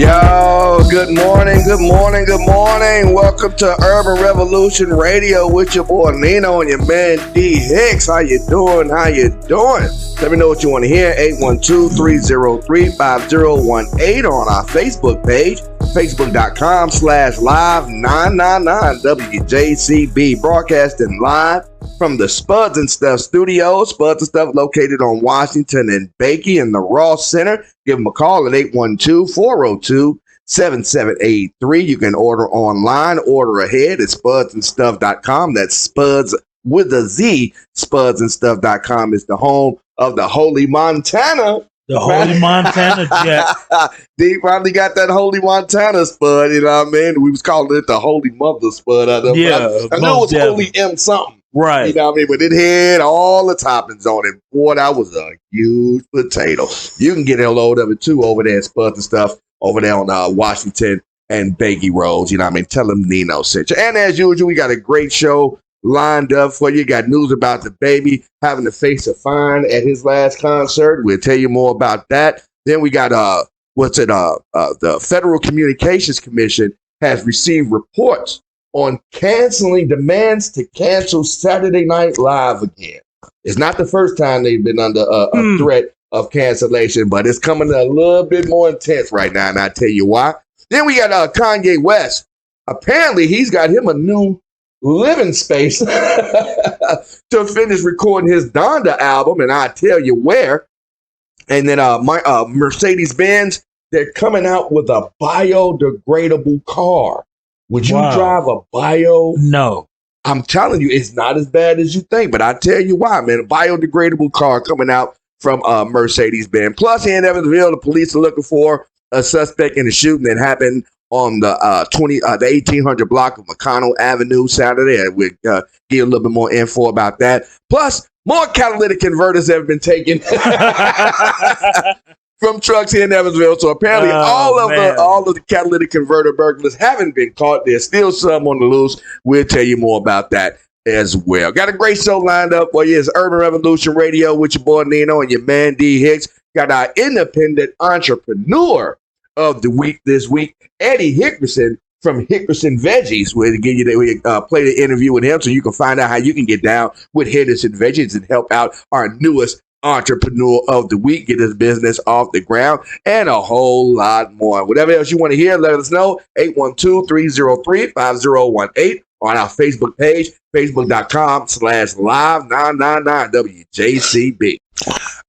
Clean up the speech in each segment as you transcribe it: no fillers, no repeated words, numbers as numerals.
Yo, good morning. Welcome to Urban Revolution Radio with your boy Nino and your man D Hicks. How you doing? Let me know what you want to hear. 812-303-5018 on our Facebook page, facebook.com/live999WJCB, broadcasting live from the Spudz-n-Stuff studio. Spudz-n-Stuff located on Washington and Bakey in the Ross Center. Give them a call at 812-402-7783. You can order online, order ahead at spudz-n-stuff.com. That's Spuds with a Z. Spudz-n-stuff.com is the home of the Holy Montana. The Holy Montana Jack. They finally got that Holy Montana spud, you know what I mean? We was calling it the Holy Mother spud. I know it was Holy M something. Right. You know what I mean? But it had all the toppings on it. Boy, that was a huge potato. You can get a load of it too over there at Spudz-n-Stuff over there on Washington and Bakey Roads. You know what I mean? Tell them Nino sent you. And as usual, we got a great show lined up for you. Got news about the baby having to face a fine at his last concert. We'll tell you more about that. Then we got the Federal Communications Commission has received reports on canceling demands to cancel Saturday Night Live again. It's not the first time they've been under a threat of cancellation, but it's coming a little bit more intense right now, and I'll tell you why. Then we got Kanye West. Apparently, he's got him a new living space to finish recording his Donda album, and I'll tell you where. And then Mercedes-Benz, they're coming out with a biodegradable car. Would you drive a bio? No. I'm telling you, it's not as bad as you think, but I tell you why, man. A biodegradable car coming out from Mercedes-Benz. Plus, here in Evansville, the police are looking for a suspect in a shooting that happened on the 1800 block of McConnell Avenue Saturday. We'll get a little bit more info about that. Plus, more catalytic converters have been taken from trucks here in Evansville. So apparently all of the catalytic converter burglars haven't been caught. There's still some on the loose. We'll tell you more about that as well. Got a great show lined up for you. It's Urban Revolution Radio with your boy Nino and your man D Hicks. Got our independent entrepreneur of the week this week, Eddie Hickerson from Hickerson Veggies. We play the interview with him so you can find out how you can get down with Hickerson Veggies and help out our newest entrepreneur of the week, get his business off the ground, and a whole lot more. Whatever else you want to hear, let us know. 812-303-5018 on our Facebook page, facebook.com/live999WJCB.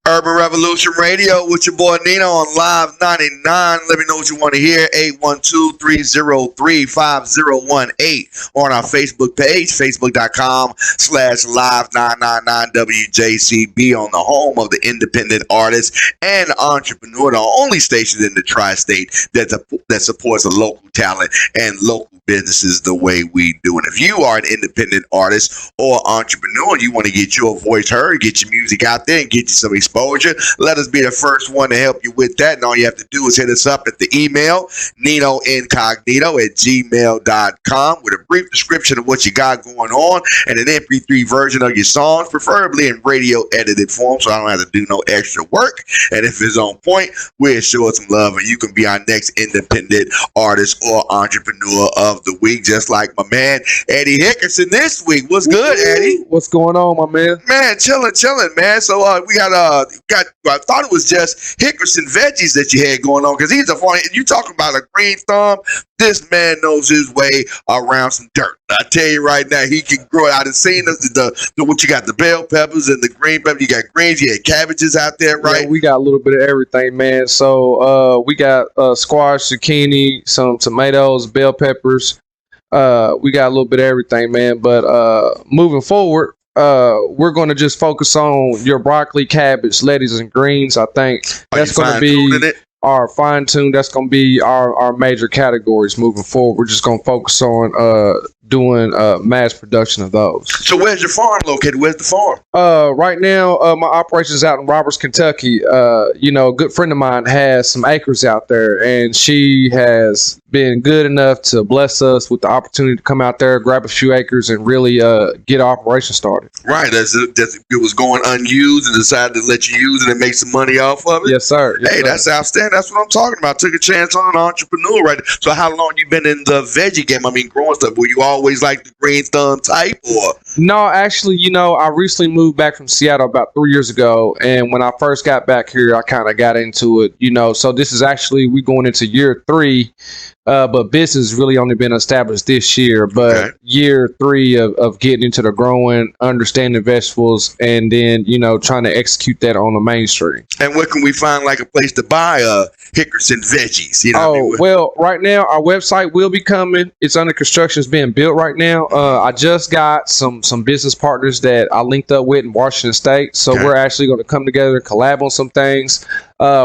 Urban Revolution Radio with your boy Nino on Live 99. Let me know what you want to hear. 812-303-5018 on our Facebook page, facebook.com/live999WJCB on the home of the independent artist and entrepreneur, the only station in the tri-state that supports a local talent and local businesses the way we do. And if you are an independent artist or entrepreneur, you want to get your voice heard, get your music out there, and get you some exposure, let us be the first one to help you with that. And all you have to do is hit us up at the email, ninoincognito@gmail.com, with a brief description of what you got going on and an MP3 version of your songs, preferably in radio edited form, so I don't have to do no extra work. And if it's on point, we'll show it some love, and you can be our next independent artist or entrepreneur of the week, just like my man Eddie Hickerson this week. What's good, Eddie? What's going on, my man? Man, chilling, man. So we got I thought it was just Hickerson Veggies that you had going on, because he's a funny. You talking about a green thumb? This man knows his way around some dirt. I tell you right now, he can grow it. I done seen the what you got, the bell peppers and the green peppers. You got greens, you had cabbages out there, right? Yeah, we got a little bit of everything, man. So we got squash, zucchini, some tomatoes, bell peppers. We got a little bit of everything, man. But moving forward, we're going to just focus on your broccoli, cabbage, lettuce, and greens. I think that's going to be our fine tune. That's going to be our major categories moving forward. We're just going to focus on doing mass production of those. So where's your farm located? Where's the farm? Right now, my operation is out in Roberts, Kentucky. A good friend of mine has some acres out there, and she has been good enough to bless us with the opportunity to come out there, grab a few acres, and really get our operation started. Right. It was going unused and decided to let you use it and make some money off of it. Yes, sir. Yes, Hey, sir. that's outstanding. That's what I'm talking about. Took a chance on an entrepreneur, right? So how long you been in the veggie game? I mean, growing stuff. Were you always like the green thumb type, or? No, actually, I recently moved back from Seattle about 3 years ago, and when I first got back here, I kind of got into it, So this is actually, we going into year 3, but business really only been established this year. But Okay. year 3 of getting into the growing, understanding vegetables, and then trying to execute that on the mainstream. And where can we find like a place to buy Hickerson veggies? You know what I mean? Well, right now our website will be coming. It's under construction. It's being built right now. I just got some business partners that I linked up with in Washington State. So Okay. we're actually going to come together and collab on some things.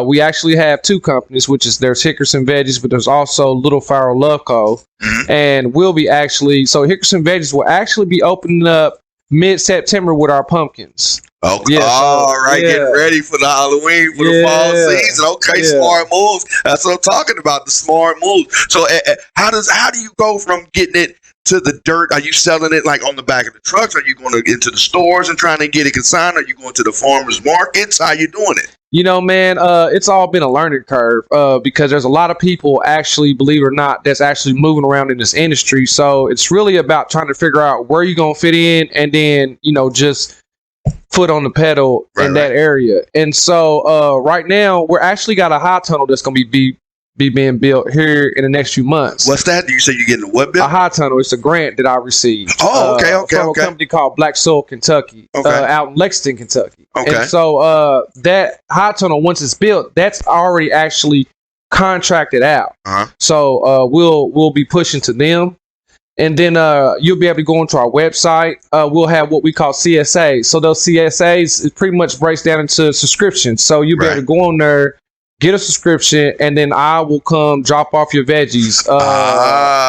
We actually have 2 companies, which is there's Hickerson Veggies, but there's also Little Fire Love Co. Mhm. And we'll be so Hickerson Veggies will actually be opening up mid-September with our pumpkins. Okay. Yeah, All right, yeah. getting ready for the Halloween, for the fall Yeah. season. Okay, Yeah. smart moves. That's what I'm talking about, the smart moves. So how do you go from getting it to the dirt? Are you selling it like on the back of the trucks? Are you going into the stores and trying to get it consigned? Are you going to the farmers markets? How you doing it? Man, it's all been a learning curve because there's a lot of people actually, believe it or not, that's actually moving around in this industry. So it's really about trying to figure out where you're going to fit in and then, just foot on the pedal in that area. And so right now, we're actually got a high tunnel that's going to be being built here in the next few months. What's that? You say you're getting what A built? high tunnel. It's a grant that I received. Oh, okay, from a company called Black Soil Kentucky, Okay. out in Lexington, Kentucky. Okay. And so that high tunnel, once it's built, that's already actually contracted out. Uh-huh. So we'll be pushing to them. And then you'll be able to go onto our website. We'll have what we call CSAs. So those CSAs, it pretty much breaks down into subscriptions. So you'll be able to go on there, get a subscription, and then I will come drop off your veggies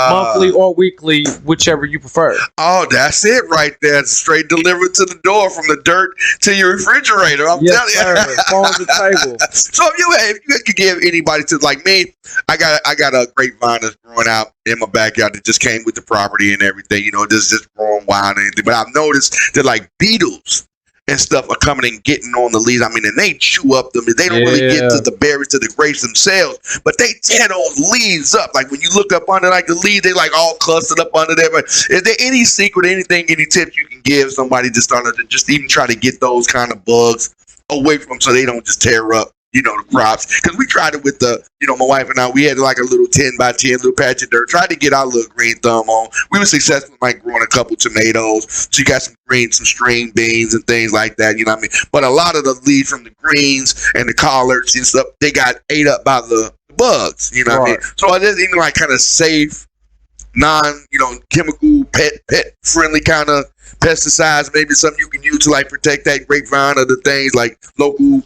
monthly or weekly, whichever you prefer. Oh, that's it right there. Straight delivered to the door from the dirt to your refrigerator. I'm telling you. Sir. Farm to table. So if you could give anybody to like me, I got a grapevine that's growing out in my backyard that just came with the property and everything. Just growing wild and anything. But I've noticed that like beetles and stuff are coming and getting on the leaves. I mean, and they chew up them. They don't really get to the berries, to the grapes themselves, but they tear those leaves up. Like when you look up under like the leaves, they like all clustered up under there. But is there any secret, anything, any tips you can give somebody just starting to just even try to get those kind of bugs away from them so they don't just tear up, the crops? Because we tried it with my wife and I, we had like a little 10 by 10 little patch of dirt, tried to get our little green thumb on. We were successful like growing a couple tomatoes. So you got some string beans and things like that, But a lot of the leaves from the greens and the collards and stuff, they got ate up by the bugs, what I mean? So it is even like kind of safe, chemical, pet friendly kind of pesticides, maybe something you can use to like protect that grapevine or the things like local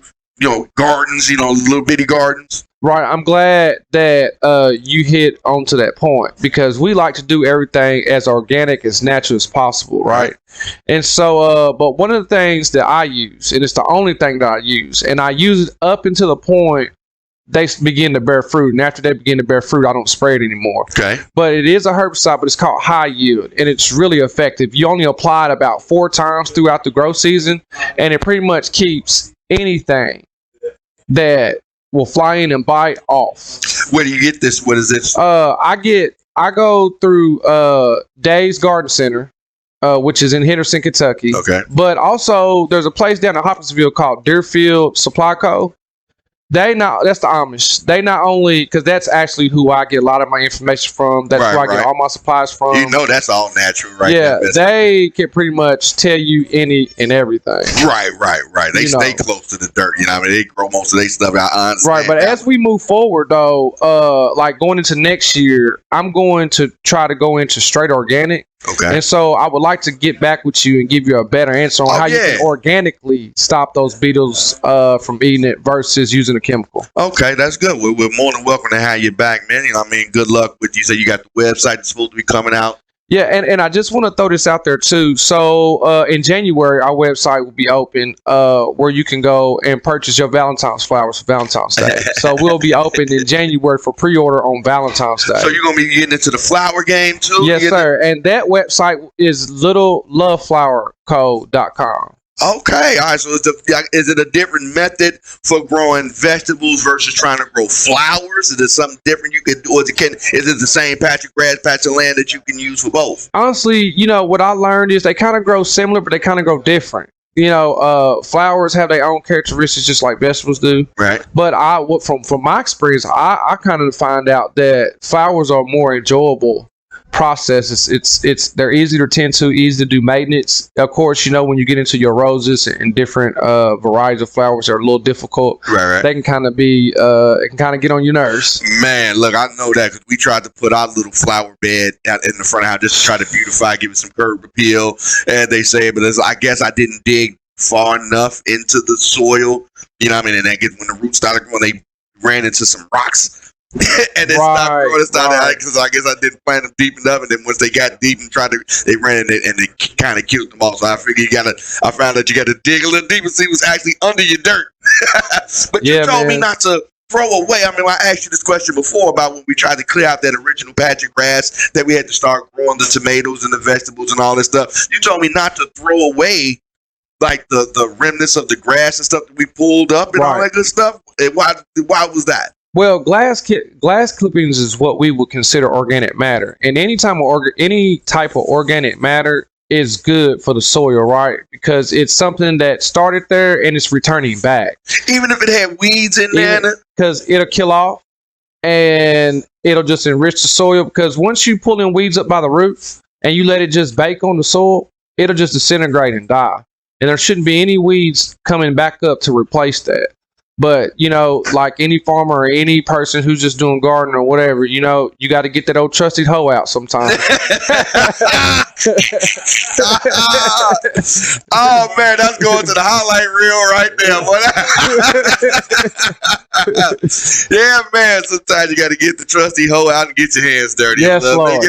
gardens, little bitty gardens. Right. I'm glad that you hit onto that point because we like to do everything as organic, as natural as possible. Right. And so, but one of the things that I use, and it's the only thing that I use, and I use it up until the point they begin to bear fruit. And after they begin to bear fruit, I don't spray it anymore. Okay. But it is a herbicide, but it's called high yield, and it's really effective. You only apply it about 4 times throughout the growth season, and it pretty much keeps anything that will fly in and bite off. Where do you get this? What is this? I go through Dave's Garden Center, which is in Henderson, Kentucky. Okay. But also there's a place down in Hopkinsville called Deerfield Supply Co. That's the Amish. They not only, because that's actually who I get a lot of my information from. That's where I get all my supplies from. That's all natural, right? Yeah, they can pretty much tell you any and everything. Right. They stay close to the dirt. They grow most of their stuff out. I understand. Right, but as we move forward, though, like going into next year, I'm going to try to go into straight organic. Okay. And so I would like to get back with you and give you a better answer on how you can organically stop those beetles from eating it versus using a chemical. Okay, that's good. We're more than welcome to have you back, man. Good luck with you. Say you got the website that's supposed to be coming out. Yeah, and I just want to throw this out there too. So in January, our website will be open where you can go and purchase your Valentine's flowers for Valentine's Day. So we'll be open in January for pre-order on Valentine's Day. So you're gonna be getting into the flower game too? Yes, sir. And that website is littleloveflowerco.com. Okay, all right. So is it a different method for growing vegetables versus trying to grow flowers? Is it something different you can do? Is it the same patch of grass, patch of land that you can use for both? Honestly, what I learned is they kind of grow similar, but they kind of grow different. Flowers have their own characteristics just like vegetables do. Right. But from my experience, I kind of find out that flowers are more enjoyable process. They're easy to tend to, easy to do maintenance. Of course, when you get into your roses and different varieties of flowers are a little difficult. Right. They can kind of be it can kind of get on your nerves. Man, look, I know that because we tried to put our little flower bed out in the front of the house just to try to beautify, give it some curb appeal, and they say, but I guess I didn't dig far enough into the soil. You know what I mean? And then when the roots started growing, they ran into some rocks. And it stopped growing. Because I guess I didn't plant them deep enough, and then once they got deep and they ran it, and they kind of killed them all. So I figured I found that you got to dig a little deeper, see what's actually under your dirt. But you told me not to throw away. I mean, I asked you this question before about when we tried to clear out that original patch of grass that we had to start growing the tomatoes and the vegetables and all this stuff. You told me not to throw away like the remnants of the grass and stuff that we pulled up and all that good stuff. And why was that? Well, glass clippings is what we would consider organic matter, and any type of organic matter is good for the soil, right? Because it's something that started there and it's returning back. Even if it had weeds in there, because it'll kill off and it'll just enrich the soil. Because once you pull in weeds up by the root and you let it just bake on the soil, it'll just disintegrate and die. And there shouldn't be any weeds coming back up to replace that. But, like any farmer or any person who's just doing gardening or whatever, you got to get that old trusty hoe out sometimes. Oh, man, that's going to the highlight reel right there. Yeah, man, sometimes you got to get the trusty hoe out and get your hands dirty. Yes, Lord.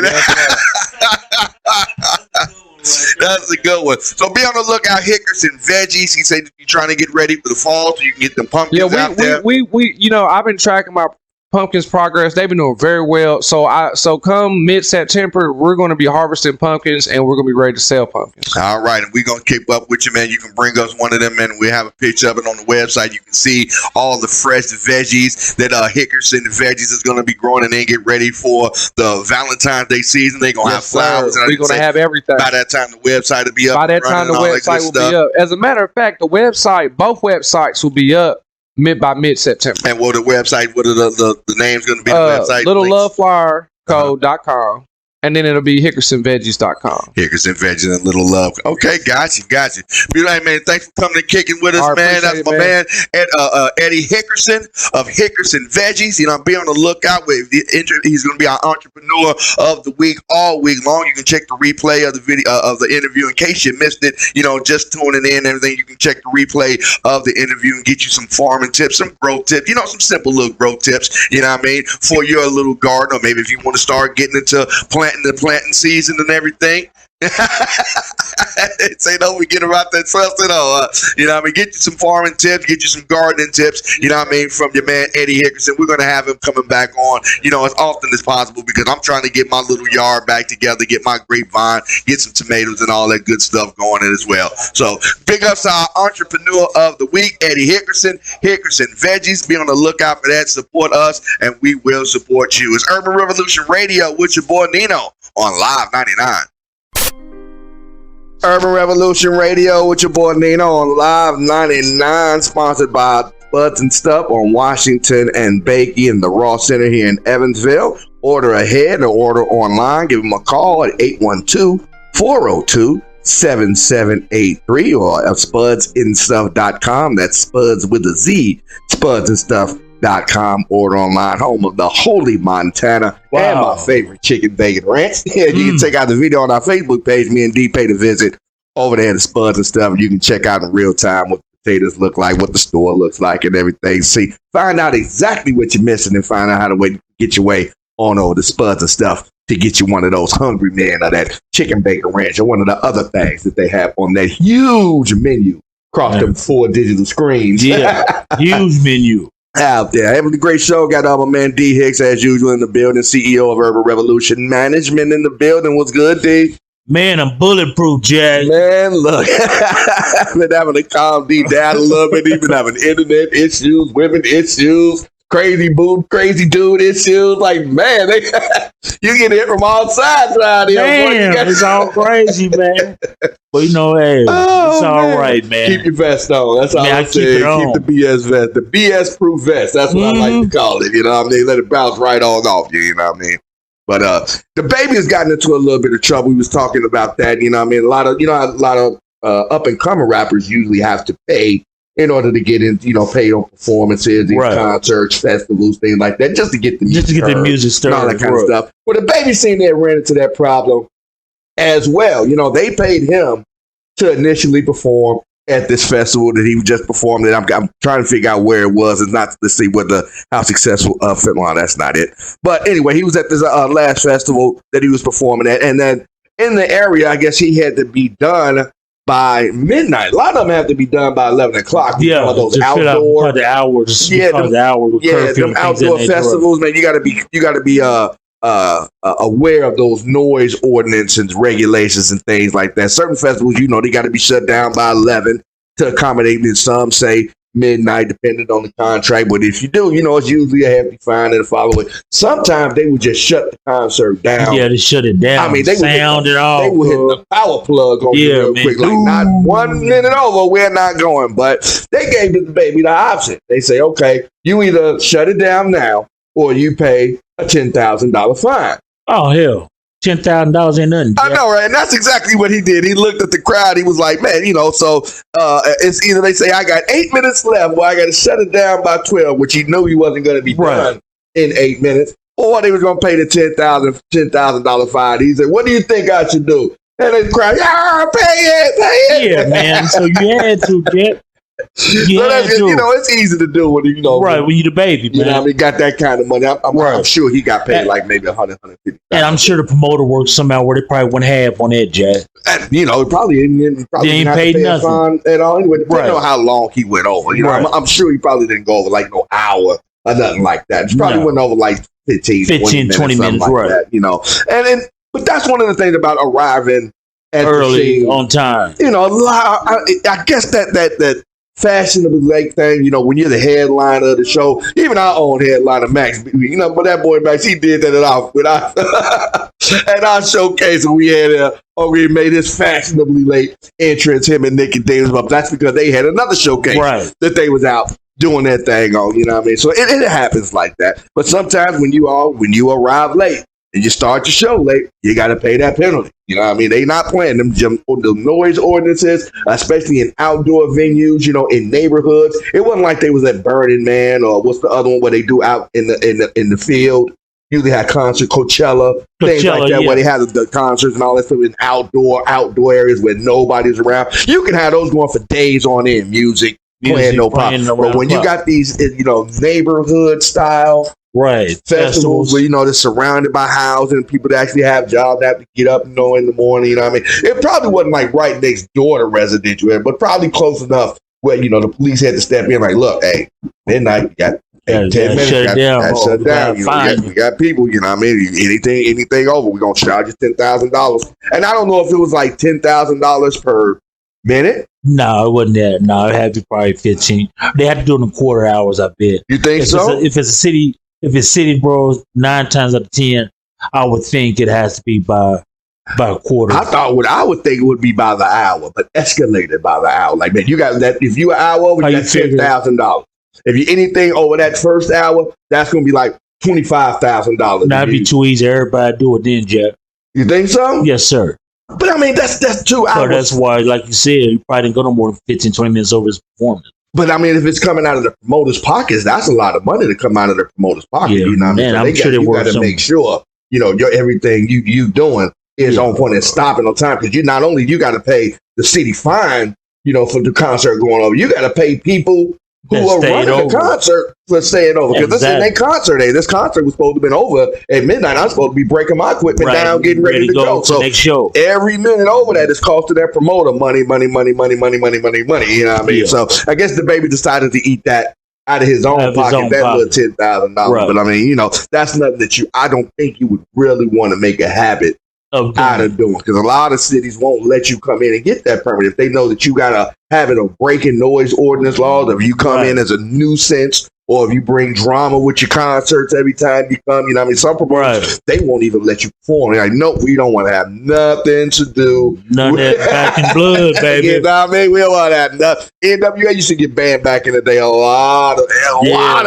That's a good one. So be on the lookout, Hickerson Veggies. He said you're trying to get ready for the fall so you can get them pumpkins out there. We I've been tracking my pumpkins progress. They've been doing very well. So come mid-September, we're going to be harvesting pumpkins and we're going to be ready to sell pumpkins. All right, and we're going to keep up with you, man. You can bring us one of them, and we have a picture of it on the website. You can see all the fresh veggies that Hickerson Veggies is going to be growing, and then get ready for the Valentine's Day season. They're going to have flowers. We're going to have everything. By that time, the website will be up. By that time, the website will be up. As a matter of fact, both websites will be up by mid-September. And what are the names going to be? The website? littleloveflowerco.com. And then it'll be HickersonVeggies.com. Hickerson Veggies and Little Love. Okay, got you. Beautiful, man. Thanks for coming and kicking with us, man. That's my man, Eddie Hickerson of Hickerson Veggies. Be on the lookout. He's going to be our Entrepreneur of the Week all week long. You can check the replay of the video of the interview in case you missed it. Just tuning in and everything. You can check the replay of the interview and get you some farming tips, some growth tips. Some simple little growth tips. For your little garden, or maybe if you want to start getting into planting season and everything. Say don't forget about that trust at all. Get you some farming tips, get you some gardening tips, from your man Eddie Hickerson. We're gonna have him coming back on, as often as possible, because I'm trying to get my little yard back together, get my grapevine, get some tomatoes and all that good stuff going in as well. So big ups to our Entrepreneur of the Week, Eddie Hickerson Veggies. Be on the lookout for that. Support us and we will support you. It's Urban Revolution Radio with your boy Nino on Live 99. Urban Revolution Radio with your boy Nino on Live 99, sponsored by spudz-n-stuff on Washington and Bakey in the Raw Center here in Evansville. Order ahead or order online. Give them a call at 812-402-7783 or at spudz-n-stuff.com. That's Spuds with a Z, spudz-n-stuff.com. Order online, home of the Holy Montana and my favorite chicken bacon ranch. Yeah, you can check out the video on our Facebook page. Me and D paid a visit over there to Spudz-n-stuff. You can check out in real time what the potatoes look like, what the store looks like, and everything. See, find out exactly what you're missing and find out how to get your way on over to Spudz-n-stuff. to get you one of those Hungry Man or that Chicken Bacon Ranch or one of the other things that they have on that huge menu across them 4 digital screens. Yeah, huge menu. Out there. Having a great show. Got my man D Hicks as usual in the building, CEO of Urban Revolution Management in the building. What's good, D? Man, I'm bulletproof, Jack. Man, look, I've been having to calm D down a little bit. He's been having internet issues, women issues, crazy dude issues. Like, man, you get hit from all sides around here. Damn, it's all crazy, man. But you know, hey, it's all right, man. Keep your vest on. That's all I'm saying. Keep the BS vest, the BS proof vest. That's what I like to call it. You know what I mean? Let it bounce right on off you. You know what I mean? But the baby has gotten into a little bit of trouble. We was talking about that. You know what I mean? A lot of up and coming rappers usually have to pay in order to get in, paid on performances, concerts, festivals, things like that, just to get the music started, all that kind of stuff. Well, the baby seemed to have ran into that problem as well. You know, they paid him to initially perform at this festival that he just performed at. I'm trying to figure out where it was and not to see how successful. Well, that's not it. But anyway, he was at this last festival that he was performing at, and then in the area, I guess he had to be done by midnight. A lot of them have to be done by 11 o'clock. Yeah, those outdoor the hours. Them outdoor festivals, man. You got to be aware of those noise ordinances, regulations, and things like that. Certain festivals, they got to be shut down by 11 to accommodate. And some say midnight, depending on the contract. But if you do, it's usually a hefty fine and the following. Sometimes they would just shut the concert down. Yeah, they shut it down. I mean, they sound it off. They would hit the power plug on you real quick. Like, not 1 minute over, we're not going. But they gave the baby the option. They say, okay, you either shut it down now or you pay a $10,000 fine. Oh, hell. $10,000 ain't nothing. I know, right? And that's exactly what he did. He looked at the crowd. He was like, man, so it's either they say, I got 8 minutes left, or I got to shut it down by 12, which he knew he wasn't going to be done in 8 minutes, or they were going to pay the $10,000 fine. He said, what do you think I should do? And the crowd, pay it. Yeah, man. So you had to get. It's easy to do when when you the baby, man. I mean, got that kind of money. I'm sure he got paid like maybe $100, $150. And I'm sure the promoter worked somehow where they probably went half on that, Jack. And, probably ain't paid nothing at all. Anyway, depending on how long he went over. I'm sure he probably didn't go over like no hour or nothing like that. He probably went over like 15 20 minutes like that. But that's one of the things about arriving at early the scene, on time. I guess that fashionably late thing, when you're the headliner of the show, even our own headliner Max, but that boy Max, he did that at our showcase when we had we made his fashionably late entrance, him and Nicky Davis, but that's because they had another showcase that they was out doing that thing on, you know what I mean? So it happens like that. But sometimes when you arrive late and you start your show late, you got to pay that penalty. You know what I mean? They not playing the noise ordinances, especially in outdoor venues, in neighborhoods. It wasn't like they was at Burning Man or what's the other one where they do out in the field. Usually had concert, Coachella, things like that, where they have the concerts and all that stuff in outdoor areas where nobody's around. You can have those going for days on end, music playing no problem. But when you got these, neighborhood style festivals where they're surrounded by housing and people that actually have jobs that have to get up in the morning, you know what I mean? It probably wasn't like right next door to residential area, but probably close enough where the police had to step in like, look, hey, midnight, you got 10 minutes, shut it down. We got people, you know what I mean? Anything over, we're gonna charge you $10,000. And I don't know if it was like $10,000 per minute. No, it wasn't that. No, it had to be probably 15. They had to do it in quarter hours, I bet. You think so? If it's city, bro, 9 times out of 10, I would think it has to be by a quarter. I would think it would be by the hour, but escalated by the hour. Like, man, you got that. If you an hour over, you got $10,000. If you anything over that first hour, that's gonna be like $25,000. That'd be too easy. Everybody do it then, Jack. You think so? Yes, sir. But I mean, that's 2 hours. So that's why, like you said, you probably didn't go no more than 15, 20 minutes over his performance. But I mean, if it's coming out of the promoter's pockets, that's a lot of money to come out of the promoter's pocket. Yeah, you know what I mean? Man, I'm sure you got to make sure your everything you doing is on point and stopping on time, because not only you got to pay the city fine, for the concert going over, you got to pay people who are running the concert for staying over. Because this is their concert day. This concert was supposed to have been over at midnight. I'm supposed to be breaking my equipment down, getting ready to go. So next show. Every minute over that is costing that promoter money. You know what I mean? Yeah. So I guess the baby decided to eat that out of his own pocket, that little $10,000. But I mean, that's nothing that I don't think you would really want to make a habit out of doing, because a lot of cities won't let you come in and get that permit if they know that you got a habit of breaking noise ordinance laws. If you come in as a nuisance, or if you bring drama with your concerts every time you come, some promoters, they won't even let you perform. They're like, nope, we don't want to have nothing to do. None of that back in blood, baby. We don't want to have nothing. NWA used to get banned back in the day a lot of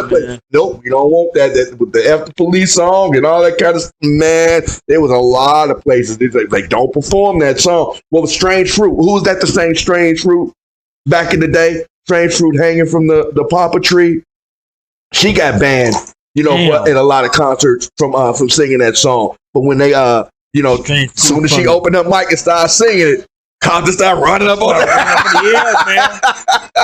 places. Nope, we don't want that. With the F the Police song and all that kind of stuff, man, there was a lot of places they don't perform that song. What was Strange Fruit? Who was that? The same Strange Fruit back in the day? Strange Fruit hanging from the papa tree. She got banned, in a lot of concerts from singing that song. But when they, as soon as she opened up mic and started singing it, cops just started running up on her. Yeah, man.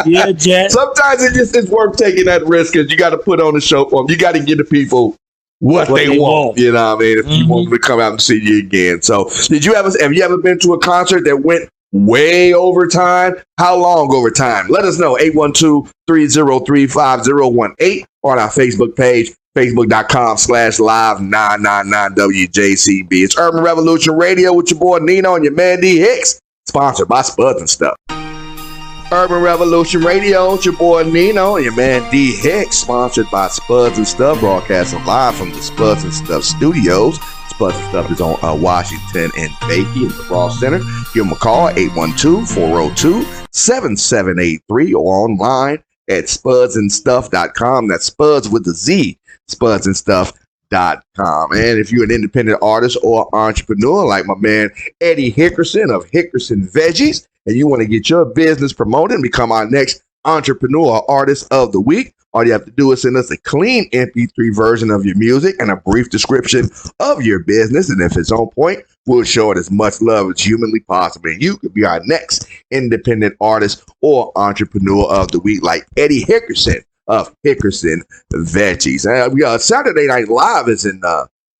Yeah, Jack. Sometimes it's worth taking that risk, because you got to put on the show for them. You got to give the people what they want. You know what I mean? If you want them to come out and see you again. So, have you ever been to a concert that went way over time? How long over time? Let us know. 812-303-5018 on our Facebook page, facebook.com/live999WJCB. It's Urban Revolution Radio with your boy Nino and your man D Hicks, sponsored by Spudz-n-Stuff. Urban Revolution Radio with your boy Nino and your man D Hicks, sponsored by Spudz-n-Stuff, broadcasting live from the Spudz-n-Stuff studios. Spudz-n-Stuff is on Washington and Bakey in the Ross Center. Give them a call, 812-402-7783, or online at spudz-n-stuff.com. That's Spudz with a Z, spudz-n-stuff.com. And if you're an independent artist or entrepreneur like my man Eddie Hickerson of Hickerson Veggies, and you want to get your business promoted and become our next entrepreneur artist of the week, all you have to do is send us a clean MP3 version of your music and a brief description of your business. And if it's on point, we'll show it as much love as humanly possible. And you could be our next independent artist or entrepreneur of the week, like Eddie Hickerson of Hickerson Veggies. Saturday Night Live is in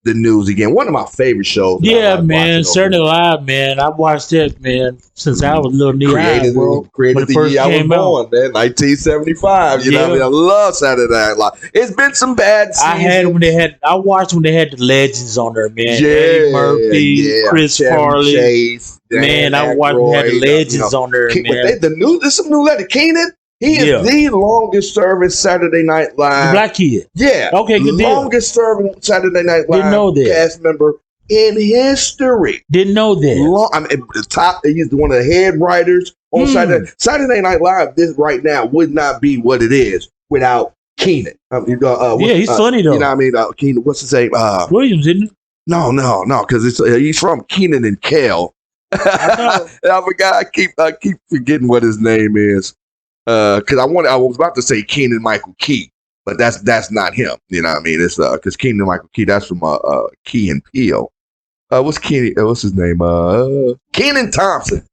the news again. One of my favorite shows. Yeah, man. Saturday Night Live, man. I watched that, man, since I was a little created the year I was born, man, 1975. You know what I mean? I love Saturday Night Live. It's been some bad seasons. I watched when they had the legends on there, man. Eddie Murphy, Chris Farley. Chase, man, I watched when they had the legends on there, man. There's some new letter. Keenan. He is the longest serving Saturday Night Live. The black kid. Yeah. Okay, good deal. Longest serving Saturday Night Live cast member in history. Didn't know that. He's one of the head writers on Saturday Night Live. This right now would not be what it is without Keenan. He's funny though. You know what I mean? Keenan, what's his name? Williams, isn't it? No, because he's from Keenan and Kel. I forgot. I keep forgetting what his name is. Because I was about to say Kenan Michael Key, but that's not him. You know what I mean? It's because Kenan Michael Key, that's from Key and Peele. What's his name? Kenan Thompson.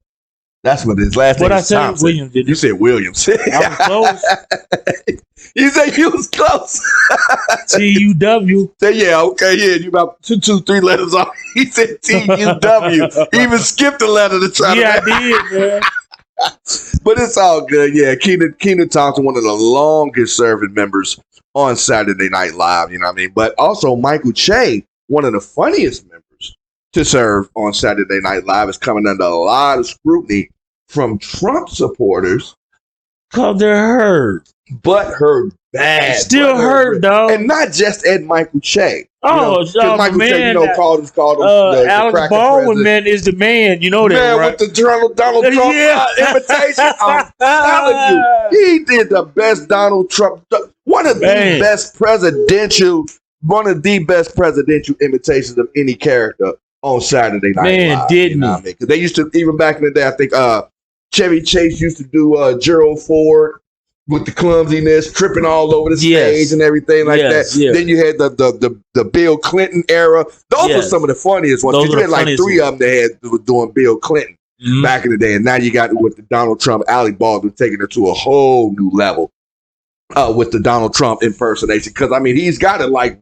That's what his last name is. Thompson. Williams, you said Williams. I was close. You said you was close. T-U-W. Yeah, okay, yeah. You about 3 letters off. He said T-U-W. He even skipped a letter to try to. Yeah, I did, man. But it's all good. Yeah, Kenan Thompson, one of the longest serving members on Saturday Night Live, you know what I mean? But also Michael Che, one of the funniest members to serve on Saturday Night Live, is coming under a lot of scrutiny from Trump supporters. Because they're hurt. But hurt bad. Still hurt, though. And not just at Michael Che. Michael Che, called him Alex Baldwin, man, is the man. You know that, man, right? With the Donald Trump imitation. I'm telling you, he did the best Donald Trump, one of the best presidential imitations of any character on Saturday Night Live. Didn't he? Because they used to, even back in the day, I think Chevy Chase used to do Gerald Ford with the clumsiness, tripping all over the stage and everything like that. Yeah. Then you had the Bill Clinton era. Those were some of the funniest ones. You had like 3 of them that were doing Bill Clinton back in the day. And now you got with the Donald Trump, Alec Baldwin taking it to a whole new level. with the Donald Trump impersonation, because I mean he's got it like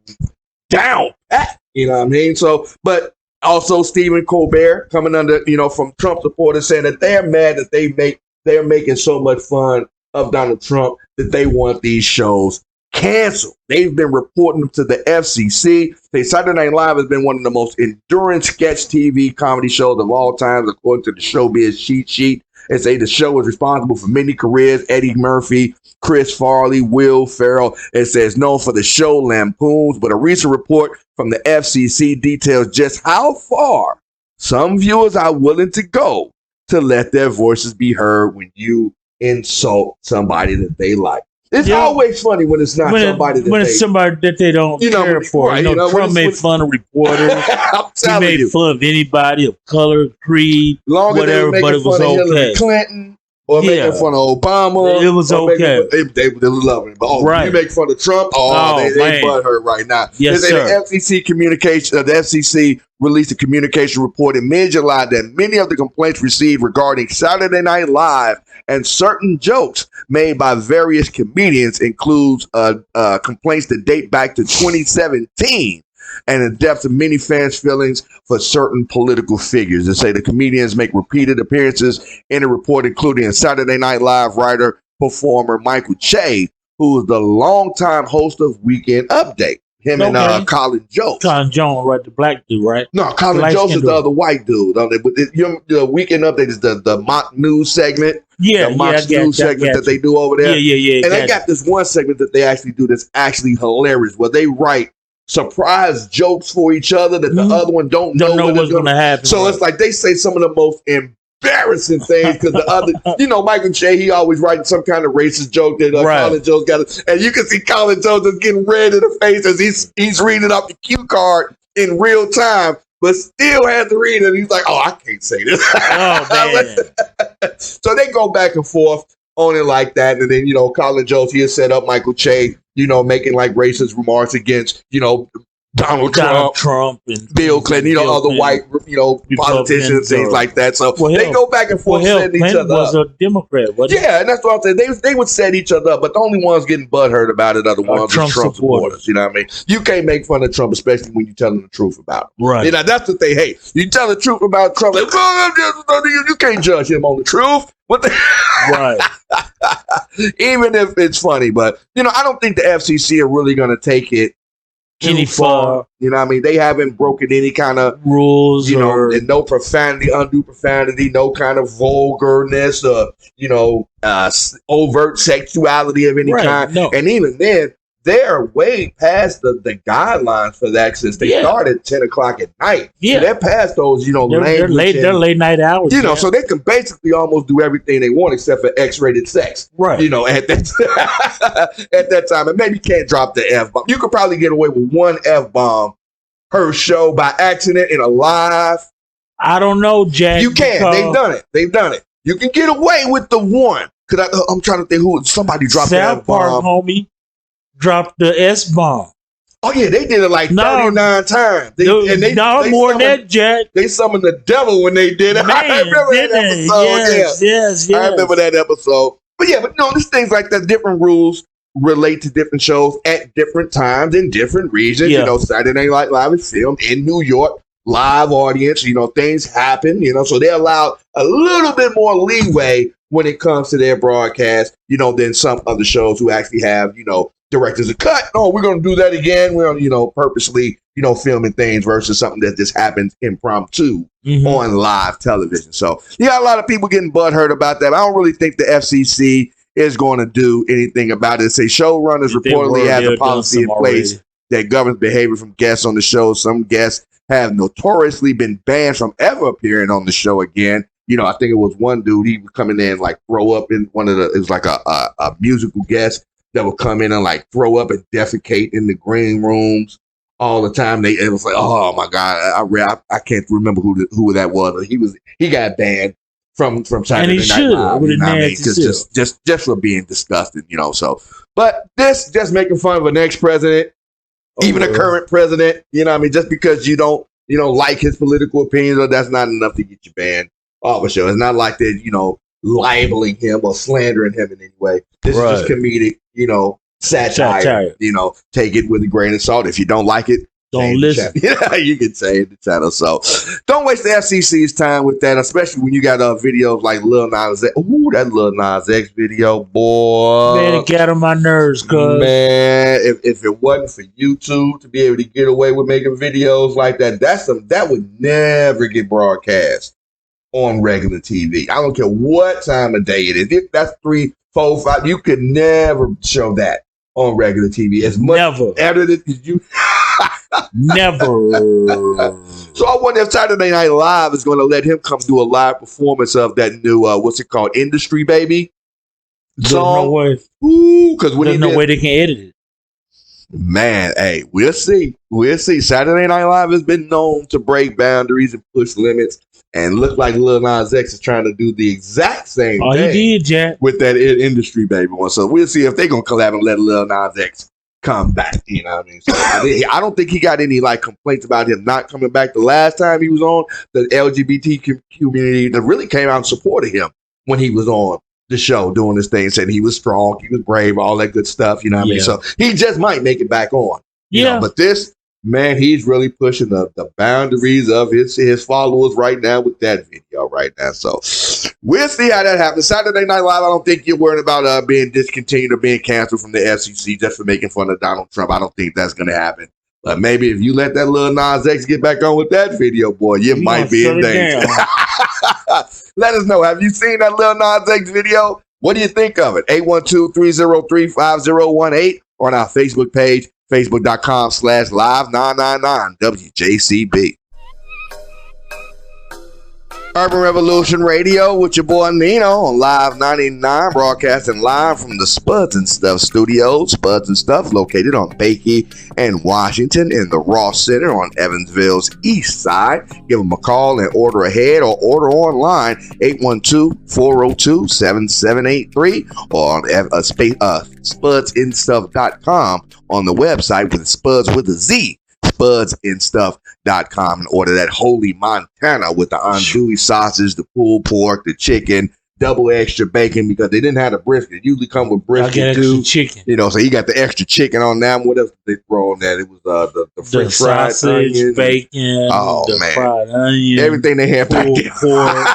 down pat, you know what I mean? So, but also Stephen Colbert coming under, from Trump supporters saying that they're mad that they're making so much fun of Donald Trump that they want these shows canceled. They've been reporting to the FCC. They Saturday Night Live has been one of the most enduring sketch TV comedy shows of all time, according to the Showbiz cheat sheet. They say the show is responsible for many careers: Eddie Murphy, Chris Farley, Will Ferrell. It says known for the show lampoons, but a recent report from the FCC details just how far some viewers are willing to go to let their voices be heard when you insult somebody that they like. It's always funny when it's not somebody that they don't care for. Right, Trump made fun of reporters. He made fun of anybody of color, creed, whatever, but it was okay. Hillary Clinton or making fun of Obama. It was okay. They love it. But you make fun of Trump, they butthurt right now. Yes, sir. The FCC released a communication report in mid-July that many of the complaints received regarding Saturday Night Live and certain jokes made by various comedians includes complaints that date back to 2017 and in depth of many fans' feelings for certain political figures. They say the comedians make repeated appearances in the report, including Saturday Night Live writer, performer Michael Che, who is the longtime host of Weekend Update. Him and Colin Jost. Colin Jones, right? The black dude, right? No, Colin Jost is the other white dude. The Weekend Update is the mock news segment. Yeah, the mock news segment that they do over there. Yeah. And they got this one segment that they actually do that's actually hilarious, where they write surprise jokes for each other that the other one don't know what's going to happen. So it's like they say some of the most embarrassing things because the other, Michael Che, he always writing some kind of racist joke that Colin Jost got it. And you can see Colin Jost is getting red in the face as he's reading off the cue card in real time, but still has to read it. He's like, I can't say this. Oh, man. So they go back and forth on it like that. And then, Colin Jost, he has set up Michael Che, making like racist remarks against, Donald Trump and Bill Clinton, other white, politicians, things like that. So they go back and forth setting each other up. Was a Democrat, wasn't he? And that's what I'm saying. They would set each other up, but the only ones getting butthurt about it are the ones Trump supporters. You know what I mean? You can't make fun of Trump, especially when you're telling the truth about him. Right. That's what they hate. You tell the truth about Trump, like, you can't judge him on the truth. What the right. Even if it's funny, but I don't think the FCC are really going to take it any far. You know what I mean? They haven't broken any kind of rules, and no profanity, undue profanity, no kind of vulgarness, overt sexuality of any kind. No. And even then, they're way past the guidelines for that since they started at 10 o'clock at night. Yeah. So they're past those, they're late night hours. So they can basically almost do everything they want except for X-rated sex. Right. At that time. And maybe you can't drop the F-bomb. You could probably get away with one F-bomb per show by accident in a live. I don't know, Jack. You can. They've done it. You can get away with the one. Because I'm trying to think who somebody dropped the F-bomb. South Park, homie. Dropped the S-bomb. Oh, yeah, they did it like 39 times. More than that, Jack. They summoned the devil when they did it. Man, I remember that episode. Yes. I remember that episode. But these things like that, different rules relate to different shows at different times in different regions. Yeah. Saturday Night Live is filmed in New York, live audience, things happen, so they allow a little bit more leeway when it comes to their broadcast, than some other shows who actually have, directors a cut. Oh, we're going to do that again. We're on, purposely, filming things versus something that just happens impromptu on live television. So you got a lot of people getting butthurt about that. I don't really think the FCC is going to do anything about it. They say showrunners reportedly have a policy in place that governs behavior from guests on the show. Some guests have notoriously been banned from ever appearing on the show again. I think it was one dude, he would come in there and like throw up in it was like a musical guest that would come in and like throw up and defecate in the green rooms all the time. It was like, oh my God, I can't remember who that was. He got banned from Saturday Night Live. Because just for being disgusting, So, but this just making fun of an ex-president, even a current president. Just because you don't like his political opinions, that's not enough to get you banned off a show. It's not like that. libeling him or slandering him in any way. This is just comedic, satire. Take it with a grain of salt. If you don't like it, don't listen. Yeah, you can say it in the channel. So don't waste the FCC's time with that, especially when you got videos like Lil Nas X. Ooh, that Lil Nas X video, boy. Man, it got on my nerves, cuz. Man, if it wasn't for YouTube to be able to get away with making videos like that, that would never get broadcast on regular TV. I don't care what time of day it is. If that's 3, 4, 5, you could never show that on regular TV. As much edited as you. Never. So I wonder if Saturday Night Live is going to let him come do a live performance of that new what's it called, Industry Baby song. There's no way. Ooh, because there's no way they can edit it. Man, hey, we'll see. We'll see. Saturday Night Live has been known to break boundaries and push limits, and look like Lil Nas X is trying to do the exact same thing. He did, Jack, with that Industry Baby one. So we'll see if they're gonna collab and let Lil Nas X come back. You know what I mean? So I don't think he got any complaints about him not coming back. The last time he was on, the LGBT community that really came out and supported him when he was on the show doing this thing, saying he was strong, he was brave, all that good stuff. You know what I mean? So he just might make it back on. You know? But this man, he's really pushing the boundaries of his followers right now with that video right now. So we'll see how that happens. Saturday Night Live, I don't think you're worried about being discontinued or being canceled from the FCC just for making fun of Donald Trump. I don't think that's going to happen. But maybe if you let that Lil Nas X get back on with that video, boy, you might be in danger. Let us know. Have you seen that Lil Nas X video? What do you think of it? 812-303-5018 or on our Facebook page, Facebook.com/live999 WJCB. Urban Revolution Radio with your boy Nino on Live 99, broadcasting live from the Spudz-n-Stuff studios. Spudz-n-Stuff located on Bakey and Washington in the Ross Center on Evansville's east side. Give them a call and order ahead or order online 812-402-7783 or on spudz-n-stuff.com on the website with Spuds with a Z. spudz-n-stuff.com and order that holy Montana with the andouille sausage, the pulled pork, the chicken, double extra bacon because they didn't have the brisket. It usually come with brisket too. Chicken. So you got the extra chicken on that. What else did they throw on that? It was the French fried sausage, onions, bacon, fried onion, everything they had pulled pork.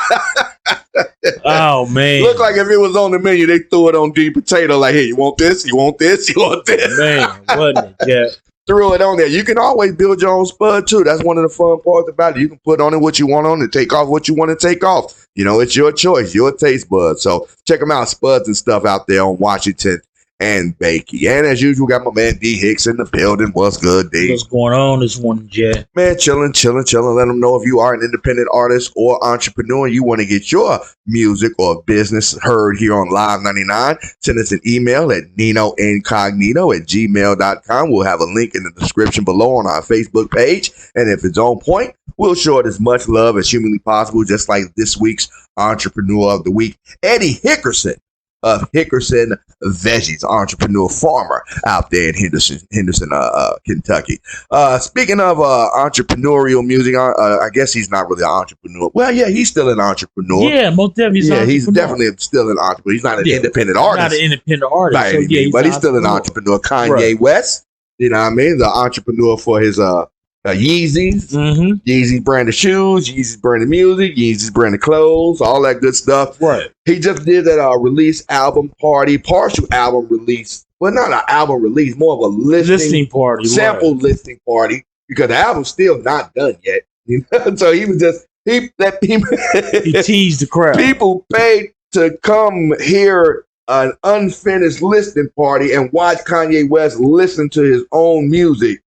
Oh man! Looked like if it was on the menu, they threw it on deep potato. Like, hey, you want this? You want this? You want this? Man, wasn't it? Yeah. Threw it on there. You can always build your own spud too. That's one of the fun parts about it. You can put on it what you want on it, take off what you want to take off. It's your choice, your taste bud. So check them out, Spuds-n-Stuff out there on Washington and Bakey. And as usual, got my man D Hicks in the building. What's good, D? What's going on this morning, Jay? Man, chilling. Let them know if you are an independent artist or entrepreneur and you want to get your music or business heard here on Live 99. Send us an email at ninoincognito@gmail.com. We'll have a link in the description below on our Facebook page. And if it's on point, we'll show it as much love as humanly possible, just like this week's Entrepreneur of the Week, Eddie Hickerson of Hickerson Veggies, entrepreneur farmer out there in Henderson, Kentucky. Speaking of entrepreneurial music, I guess he's not really an entrepreneur. Well, yeah, he's still an entrepreneur. Yeah, most definitely. He's definitely still an entrepreneur. He's not an independent artist. Not an independent artist. But he's still an entrepreneur. Kanye West, you know what I mean? The entrepreneur for his Yeezys, Yeezy brand of shoes, Yeezy brand of music, Yeezy brand of clothes, all that good stuff. Right. He just did that release album party, partial album release. Well, not an album release, more of a listening party, sample listing party, because the album's still not done yet. So he was just he teased the crowd. People paid to come hear an unfinished listening party and watch Kanye West listen to his own music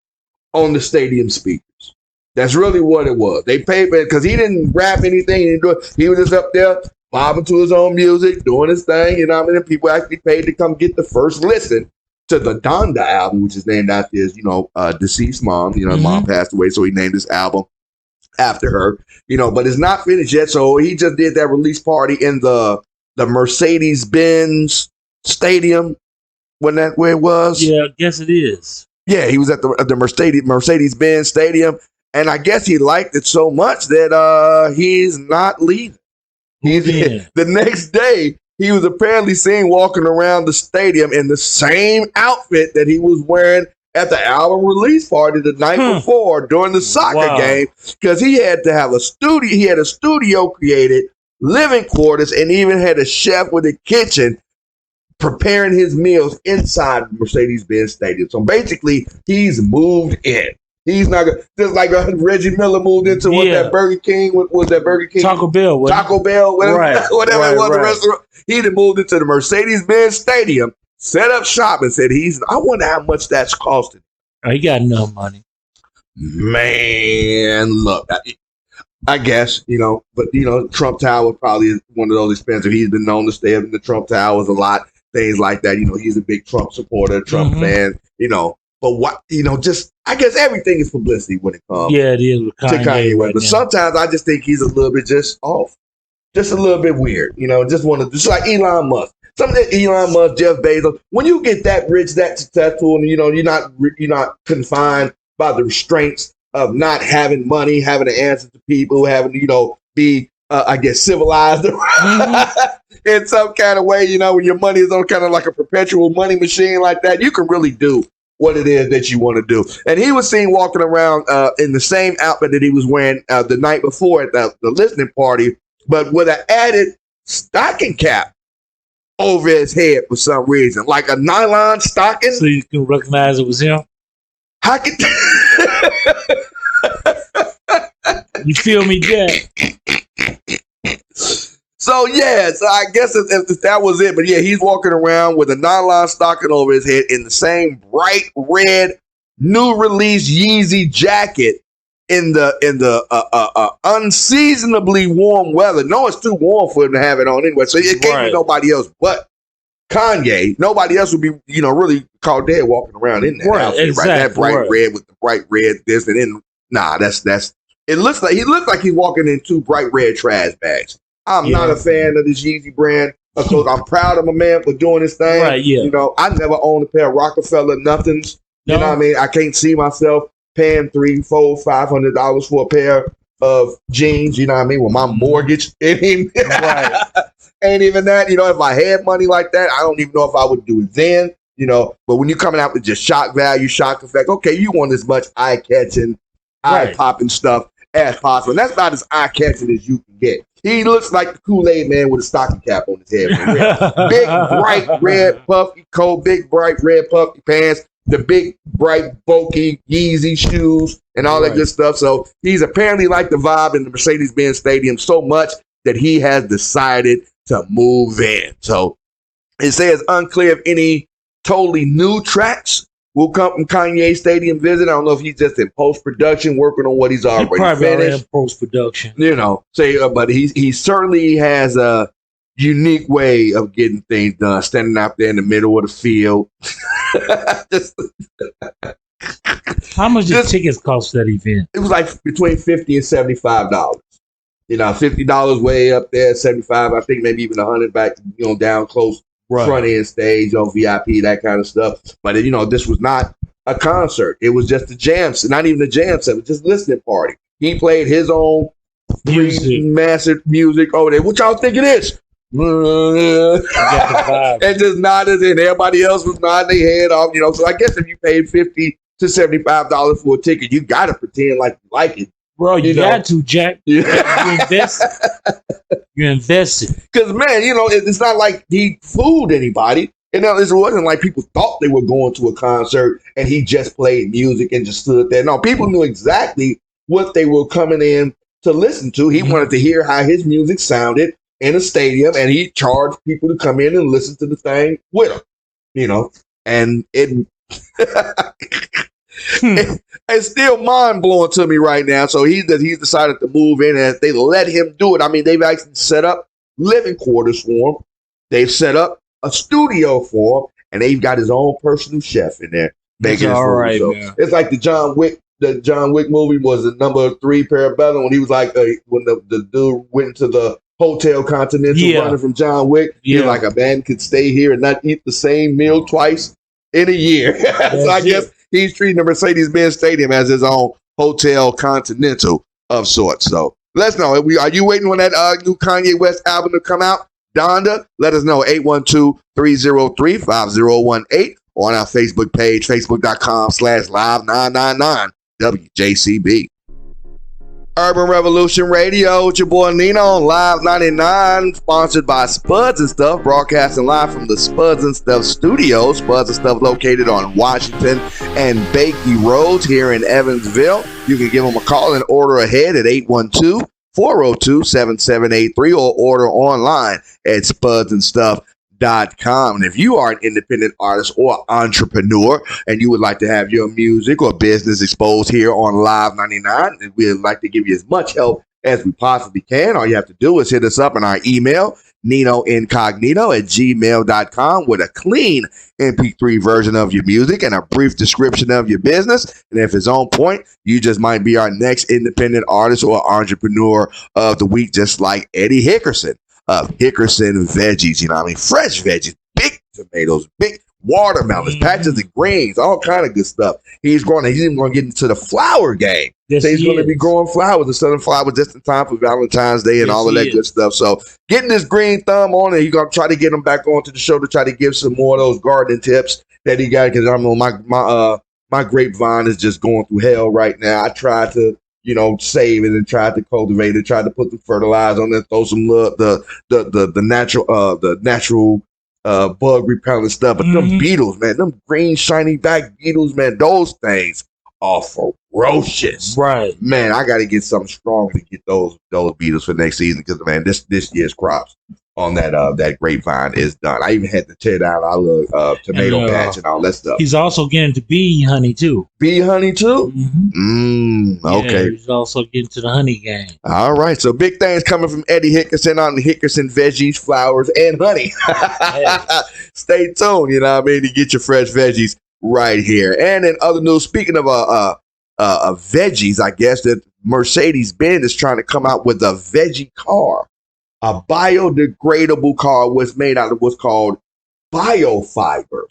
on the stadium speakers. That's really what it was. They paid for it because he didn't rap anything. He was just up there bobbing to his own music, doing his thing. You know what I mean? And people actually paid to come get the first listen to the Donda album, which is named after his, deceased mom. Mom passed away, so he named his album after her. But it's not finished yet. So he just did that release party in the Mercedes-Benz Stadium. Wasn't that where it was? Yeah, I guess it is. Yeah, he was at the Mercedes-Benz Stadium, and I guess he liked it so much that he's not leaving. The next day, he was apparently seen walking around the stadium in the same outfit that he was wearing at the album release party the night before during the soccer game, because he had to have a studio. He had a studio created, living quarters, and even had a chef with a kitchen preparing his meals inside the Mercedes-Benz Stadium. So basically, he's moved in. He's not gonna, just like Reggie Miller moved into that Burger King. What was that Burger King? Taco Bell, whatever it was. The restaurant. He then moved into the Mercedes-Benz Stadium, set up shop, and said, I wonder how much that's costing. Oh, he got enough money. Man, look, I guess, but, Trump Tower probably is one of those expensive. He's been known to stay up in the Trump Towers a lot, things like that. He's a big Trump supporter, Trump fan, But what, I guess everything is publicity when it comes it is with Kanye West. But sometimes I just think he's a little bit just off. Just a little bit weird, just like Elon Musk. Something that Elon Musk, Jeff Bezos, when you get that rich, that successful, and you're not confined by the restraints of not having money, having to answer to people, having to, be civilized in some kind of way, when your money is on kind of like a perpetual money machine like that, you can really do what it is that you want to do. And he was seen walking around in the same outfit that he was wearing the night before at the listening party, but with an added stocking cap over his head for some reason, like a nylon stocking. So you can recognize it was him? How could you feel me, Jack? So I guess if that was it. But he's walking around with a nylon stocking over his head in the same bright red new release Yeezy jacket in the unseasonably warm weather. No, it's too warm for him to have it on anyway. So it can't be nobody else but Kanye. Nobody else would be, really caught dead walking around in that outfit, right? That bright red with the bright red this and then. Nah, that's. It looks like he's walking in two bright red trash bags. I'm not a fan of this Yeezy brand. So I'm proud of my man for doing his thing. Right, yeah. I never owned a pair of Rockefeller nothings. You know what I mean? I can't see myself paying $300, $400, $500 for a pair of jeans. You know what I mean? With my mortgage ain't even that. If I had money like that, I don't even know if I would do it then. But when you're coming out with just shock value, shock effect, okay, you want as much eye-catching, eye-popping stuff as possible. And that's about as eye-catching as you can get. He looks like the Kool-Aid man with a stocking cap on his head. Big, bright, red, puffy coat, big, bright, red, puffy pants, the big, bright, bulky Yeezy shoes, and all that good stuff. So he's apparently like the vibe in the Mercedes-Benz Stadium so much that he has decided to move in. So it says unclear if any totally new tracks will come from Kanye's stadium visit. I don't know if he's just in post-production working on what he's already finished. In post-production. But he certainly has a unique way of getting things done, standing out there in the middle of the field. How much did tickets cost that event? It was like between $50 and $75. $50 way up there, $75, I think maybe even $100 back, down close. Front end stage, VIP, that kind of stuff. But this was not a concert. It was just a jam set, not even a jam set. It was just a listening party. He played his own massive music over there. What y'all think it is? And just nodded, and everybody else was nodding their head off. So I guess if you paid $50 to $75 for a ticket, you got to pretend like you like it. Bro, you got to, Jack. You invested. You invested. Because, man, it's not like he fooled anybody. It wasn't like people thought they were going to a concert and he just played music and just stood there. No, people knew exactly what they were coming in to listen to. He wanted to hear how his music sounded in a stadium, and he charged people to come in and listen to the thing with him. And it... It's still mind-blowing to me right now. So he's decided to move in, and they let him do it. I mean, they've actually set up living quarters for him. They've set up a studio for him, and they've got his own personal chef in there making his food. So it's like the John Wick movie was the number 3 Parabellum, when he was like when the dude went into the Hotel Continental running from John Wick. He's like, a man could stay here and not eat the same meal twice in a year. So I guess he's treating the Mercedes-Benz Stadium as his own Hotel Continental of sorts. So Let us know. Are you waiting on that new Kanye West album to come out? Donda, let us know. 812-303-5018 on our Facebook page, facebook.com/live999 WJCB. Urban Revolution Radio with your boy Nino on Live 99, sponsored by Spudz-n-Stuff, broadcasting live from the Spudz-n-Stuff studios. Spudz-n-Stuff located on Washington and Bakey Roads here in Evansville. You can give them a call and order ahead at 812-402-7783 or order online at spudz-n-stuff.com. And if you are an independent artist or entrepreneur and you would like to have your music or business exposed here on Live 99, we'd like to give you as much help as we possibly can. All you have to do is hit us up on our email, ninoincognito@gmail.com, with a clean MP3 version of your music and a brief description of your business. And if it's on point, you just might be our next independent artist or entrepreneur of the week, just like Eddie Hickerson of HICKERSON Veggies. You know what I mean? Fresh veggies, big tomatoes, big watermelons, patches of greens, all kind of good stuff. He's even going to get into the flower game. Yes, so he's going to be growing flowers and selling flowers just in time for Valentine's Day and all of that good stuff. So getting this green thumb on it, he's going to try to get him back onto the show to try to give some more of those gardening tips that he got, because I know my grapevine is just going through hell right now. I tried to save it and tried to cultivate it, tried to put the fertilizer on it, throw some the natural bug repellent stuff. But them beetles, man, them green shiny back beetles, man, those things are ferocious. Right. Man, I got to get something strong to get those beetles for next season, because man, this year's crops on that grapevine is done. I even had to tear down our little tomato patch and all that stuff. He's also getting to bee honey too. Bee honey too? Okay. Yeah, he's also getting to the honey game. All right. So big things coming from Eddie Hickerson on the HICKERSON Veggies, Flowers, and Honey. Stay tuned, you know what I mean, to get your fresh veggies right here. And in other news, speaking of veggies, I guess that Mercedes-Benz is trying to come out with a veggie car. A biodegradable car was made out of what's called biofiber.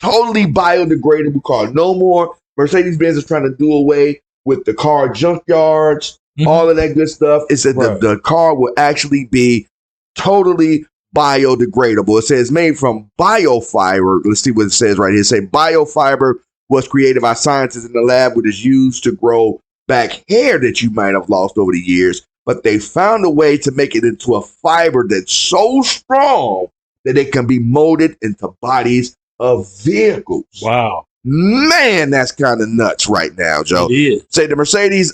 Totally biodegradable car. No more. Mercedes-Benz is trying to do away with the car junkyards, all of that good stuff. It said the car will actually be totally biodegradable. It says made from biofiber. Let's see what it says right here. It says biofiber was created by scientists in the lab, which is used to grow back hair that you might have lost over the years. But they found a way to make it into a fiber that's so strong that it can be molded into bodies of vehicles. Wow. Man, that's kind of nuts right now, Joe. It is. Say the Mercedes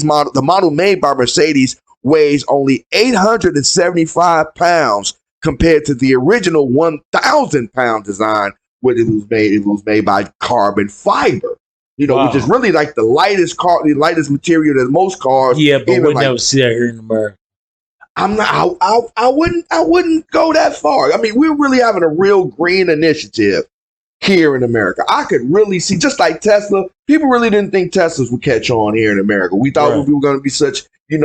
model, the model made by Mercedes weighs only 875 pounds compared to the original 1,000-pound design, which it was made by carbon fiber. Which is really like the lightest material that most cars. Yeah, but we never see that here in America. I wouldn't go that far. I mean, we're really having a real green initiative here in America. I could really see, just like Tesla, people really didn't think Teslas would catch on here in America. We thought we were going to be such, gas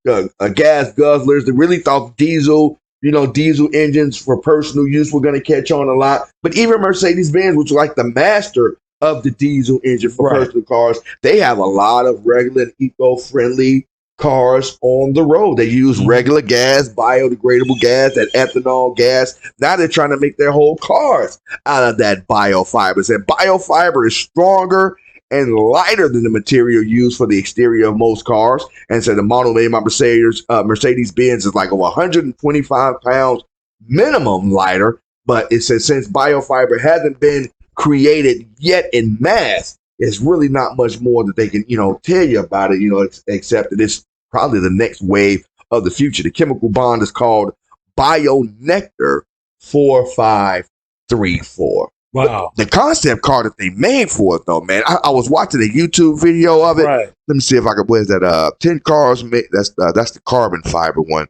guzzlers. They really thought diesel engines for personal use were going to catch on a lot. But even Mercedes-Benz, which was like the master of the diesel engine for personal cars, they have a lot of regular and eco-friendly cars on the road. They use regular gas, biodegradable gas, that ethanol gas. Now they're trying to make their whole cars out of that biofiber. And biofiber is stronger and lighter than the material used for the exterior of most cars. And so the model made by Mercedes-Benz is like over 125 pounds minimum lighter. But it says since biofiber hasn't been created yet in mass, it's really not much more that they can, tell you about it, except that it's probably the next wave of the future. The chemical bond is called BioNectar 4534. Wow. The concept car that they made for it, though, man, I was watching a YouTube video of it. Right. Let me see if I can, where's that? 10 cars made, that's the carbon fiber one.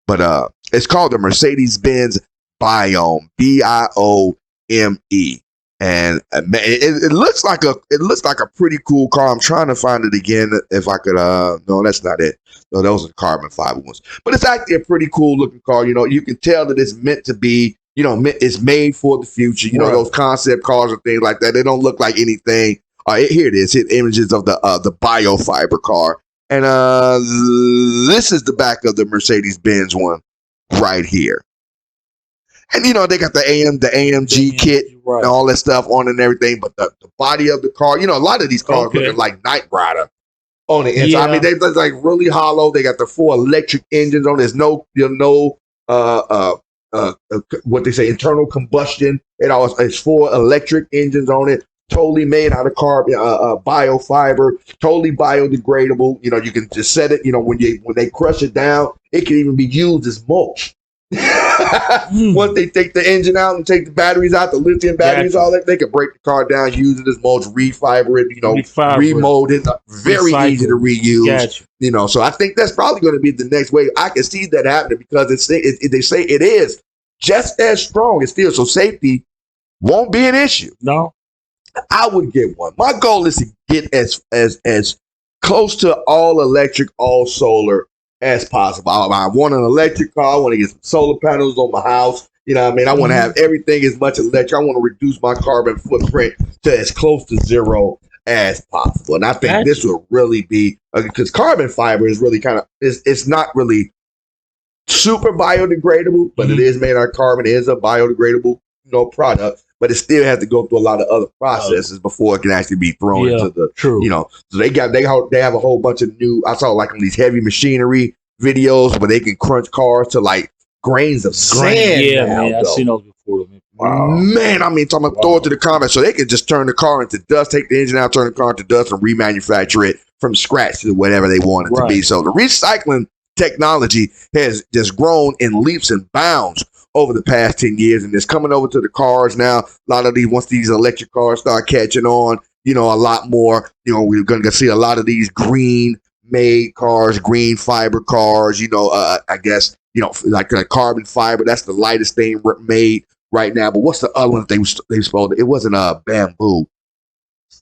But it's called the Mercedes-Benz Biome, Biome. And man, it looks like a pretty cool car. I'm trying to find it again if I could. No, that's not it. No, those are the carbon fiber ones. But it's actually a pretty cool looking car. You can tell that it's meant to be. It's made for the future. Those concept cars and things like that. They don't look like anything. Here it is. Hit images of the biofiber car. And this is the back of the Mercedes-Benz one right here. And you know, they got the AMG kit and all that stuff on it and everything, but the body of the car, you know, a lot of these cars looking like Knight Rider on the inside. Yeah. I mean, they're like really hollow. They got the 4 electric engines on. There's no what they say, internal combustion. It's 4 electric engines on it. Totally made out of carbon, biofiber, totally biodegradable. You know, you can just set it. You know, when they crush it down, it can even be used as mulch. Once they take the engine out and take the batteries out, the lithium batteries, all that, they can break the car down, use it as mulch, refiber it, you know, remold it. Very easy to reuse. You know, so I think that's probably going to be the next way. I can see that happening because they say it is just as strong as steel, so safety won't be an issue. No, I would get one. My goal is to get as close to all electric, all solar as possible. I want an electric car. I want to get some solar panels on my house. You know what I mean? I want to have everything as much electric. I want to reduce my carbon footprint to as close to zero as possible. And I think this will really be, because carbon fiber is really it's not really super biodegradable, but it is made out of carbon. It is a biodegradable, you know, product, but it still has to go through a lot of other processes before it can actually be thrown into the, you know, so they have a whole bunch of new, I saw like on these heavy machinery videos where they can crunch cars to like grains of sand. Yeah, man, I've seen those before. Wow. Man, I mean, throw it to the comments so they can just turn the car into dust, take the engine out, turn the car into dust, and remanufacture it from scratch to whatever they want it to be. So the recycling technology has just grown in leaps and bounds over the past 10 years, and it's coming over to the cars now. A lot of these, once these electric cars start catching on, you know, a lot more, you know, we're going to see a lot of these green made cars, green fiber cars, you know, I guess, you know, like carbon fiber, that's the lightest thing made right now. But what's the other one that they supposed? It wasn't bamboo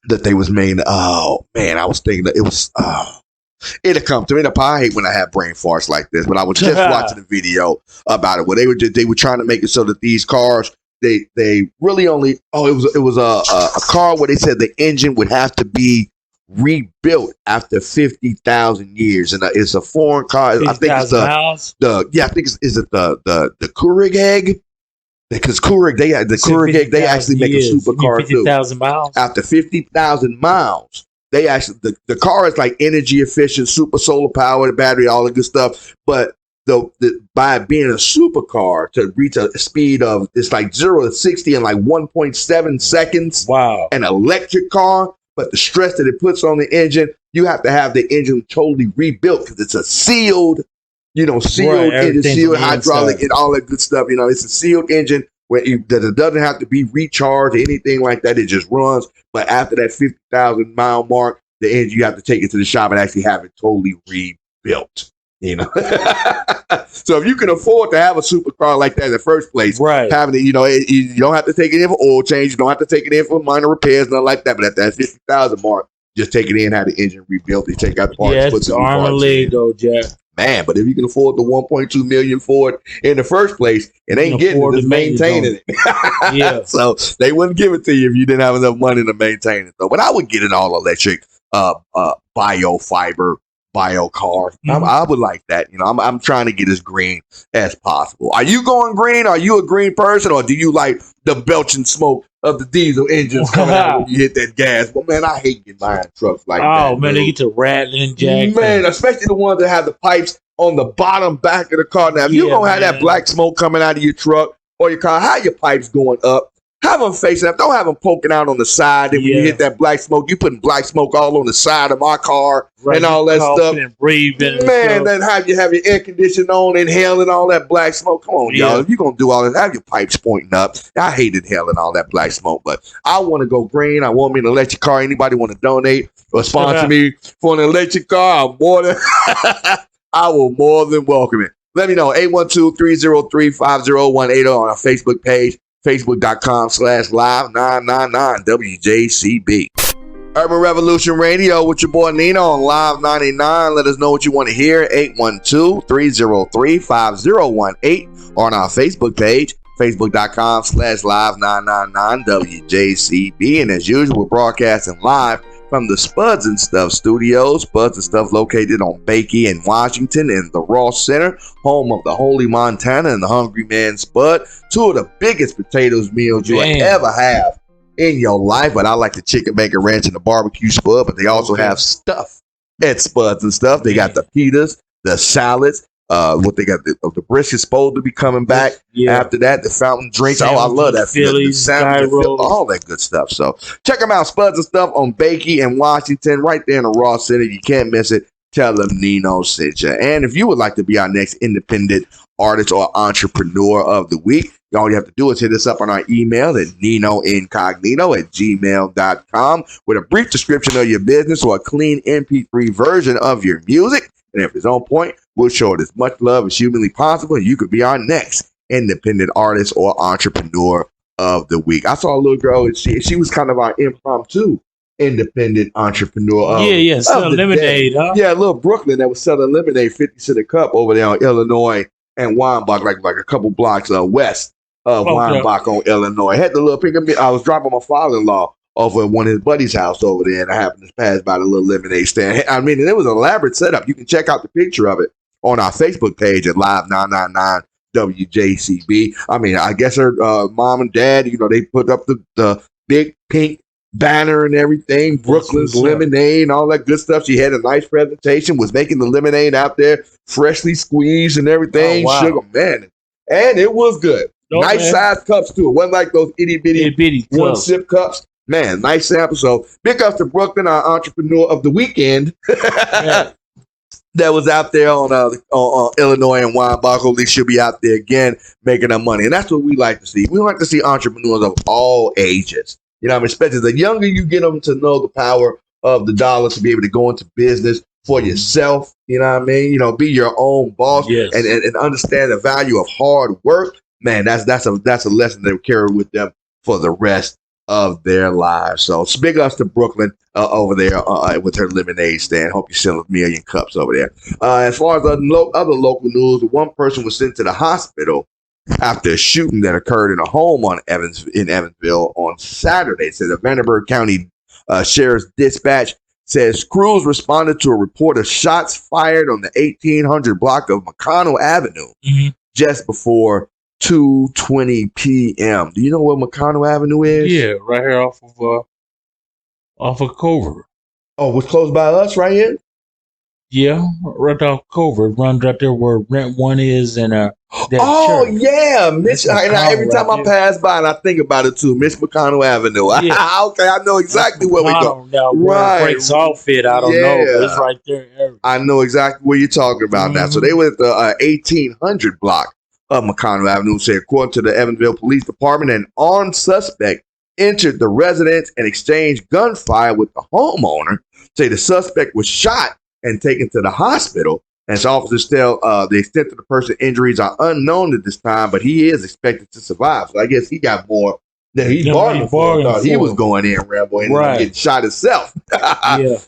that they was made. Oh man, I was thinking that it was. It'll come to me. I hate when I have brain farts like this. But I was just watching a video about it where they were trying to make it so that these cars they really only it was a car where they said the engine would have to be rebuilt after 50,000 years, and it's a foreign car. I think it's the Keurig egg. Because Keurig, they actually make a supercar too. 50,000 miles. After 50,000 miles, they actually the car is like energy efficient, super solar powered, battery, all the good stuff. But by being a supercar to reach a speed of it's like 0 to 60 in like 1.7 seconds. Wow! An electric car, but the stress that it puts on the engine, you have to have the engine totally rebuilt because it's a sealed. You know, sealed engine, sealed hydraulic, and all that good stuff. You know, it's a sealed engine where it doesn't have to be recharged or anything like that. It just runs. But after that 50,000 mile mark, the engine, you have to take it to the shop and actually have it totally rebuilt. You know, so if you can afford to have a supercar like that in the first place, having it, you know, you don't have to take it in for oil change. You don't have to take it in for minor repairs, nothing like that. But at that 50,000 mark, just take it in, have the engine rebuilt. They take out the parts. Yeah, it's arm and leg though, Jack. Man, but if you can afford the $1.2 million for it in the first place, it ain't getting it, just maintaining it. Yeah. So they wouldn't give it to you if you didn't have enough money to maintain it. Though, but I would get an all electric, biofiber, bio car. I would like that. You know, I'm trying to get as green as possible. Are you going green? Are you a green person, or do you like the belching smoke of the diesel engines coming out when you hit that gas? But man, I hate getting behind trucks like that. Oh man, they get to rattling, Jack. Man, especially the ones that have the pipes on the bottom back of the car. Now, if you're gonna have that black smoke coming out of your truck or your car, how your pipes going up? Have them facing up. Don't have them poking out on the side. And when you hit that black smoke, you putting black smoke all on the side of my car and all that stuff. And breathing. Man, then have your air conditioning on, inhaling all that black smoke. Come on, y'all. If you're going to do all this, have your pipes pointing up. I hate inhaling all that black smoke, but I want to go green. I want me an electric car. Anybody want to donate or sponsor me for an electric car? I will more than welcome it. Let me know. 812-303-5018 on our Facebook page. Facebook.com/live999WJCB. Urban Revolution Radio with your boy Nino on Live 99. Let us know what you want to hear. 812-303-5018 on our Facebook page. Facebook.com/live999WJCB. And as usual, we're broadcasting live from the Spudz-n-Stuff studios. Spudz-n-Stuff located on Bakey in Washington in the Ross Center, home of the Holy Montana and the Hungry Man Spud. Two of the biggest potatoes meals you will ever have in your life. But I like the chicken bacon ranch and the barbecue spud, but they also have stuff at Spudz-n-Stuff. They got the pitas, the salads. What they got, the brisket supposed to be coming back after that. The fountain drinks. I love that. The salmon, all that good stuff. So check them out. Spudz-n-Stuff on Bakey in Washington, right there in the Ross Center. You can't miss it. Tell them Nino sent you. And if you would like to be our next independent artist or entrepreneur of the week, all you have to do is hit us up on our email at ninoincognito@gmail.com with a brief description of your business or a clean MP3 version of your music. And if it's on point, we'll show it as much love as humanly possible, and you could be our next independent artist or entrepreneur of the week. I saw a little girl, and she was kind of our impromptu independent entrepreneur. Selling lemonade, huh? Yeah, little Brooklyn that was selling lemonade 50 cent a cup over there on Illinois and Weinbach, like a couple blocks west of Weinbach on Illinois. I had the little pickup. I was dropping my father-in-law over at one of his buddy's house over there, and I happened to pass by the little lemonade stand. I mean, it was an elaborate setup. You can check out the picture of it on our Facebook page at Live 999 WJCB. I mean, I guess her mom and dad, they put up the big pink banner and everything, Brooklyn's lemonade and all that good stuff. She had a nice presentation, was making the lemonade out there, freshly squeezed and everything, sugar, man. And it was good. Nice size cups, too. It wasn't like those itty-bitty one-sip cups. Man, nice sample. So big ups to Brooklyn, our entrepreneur of the weekend. That was out there on Illinois and Weinbach. Hopefully she'll be out there again making her money. And that's what we like to see. We like to see entrepreneurs of all ages. Especially the younger you get them to know the power of the dollar to be able to go into business for yourself. You know what I mean? Be your own boss and understand the value of hard work. Man, that's a lesson they'll carry with them for the rest of their lives. So it's big ups to Brooklyn over there with her lemonade stand. Hope you sell 1,000,000 cups over there. As far as other local news, one person was sent to the hospital after a shooting that occurred in a home in Evansville on Saturday. So the Vanderburgh County Sheriff's Dispatch says crews responded to a report of shots fired on the 1800 block of McConnell Avenue just before 2:20 p.m. Do you know what McConnell Avenue is? Yeah, right here off of Covert. Oh, was close by us right here? Yeah, right off Covert. Runs right there where Rent One is and that church. Yeah, every time I pass by and I think about it too, Miss McConnell Avenue. Yeah. Okay, I know exactly where we go. Right, breaks off it. I don't know, but it's right there. I know exactly what you're talking about now. So they were at the 1800 block of McConnell Avenue. Say, according to the Evansville Police Department, an armed suspect entered the residence and exchanged gunfire with the homeowner. Say the suspect was shot and taken to the hospital. As officers tell, the extent of the person's injuries are unknown at this time, but he is expected to survive. So I guess he got more than he bargained for. Thought he was going in, Rambo, and getting shot himself.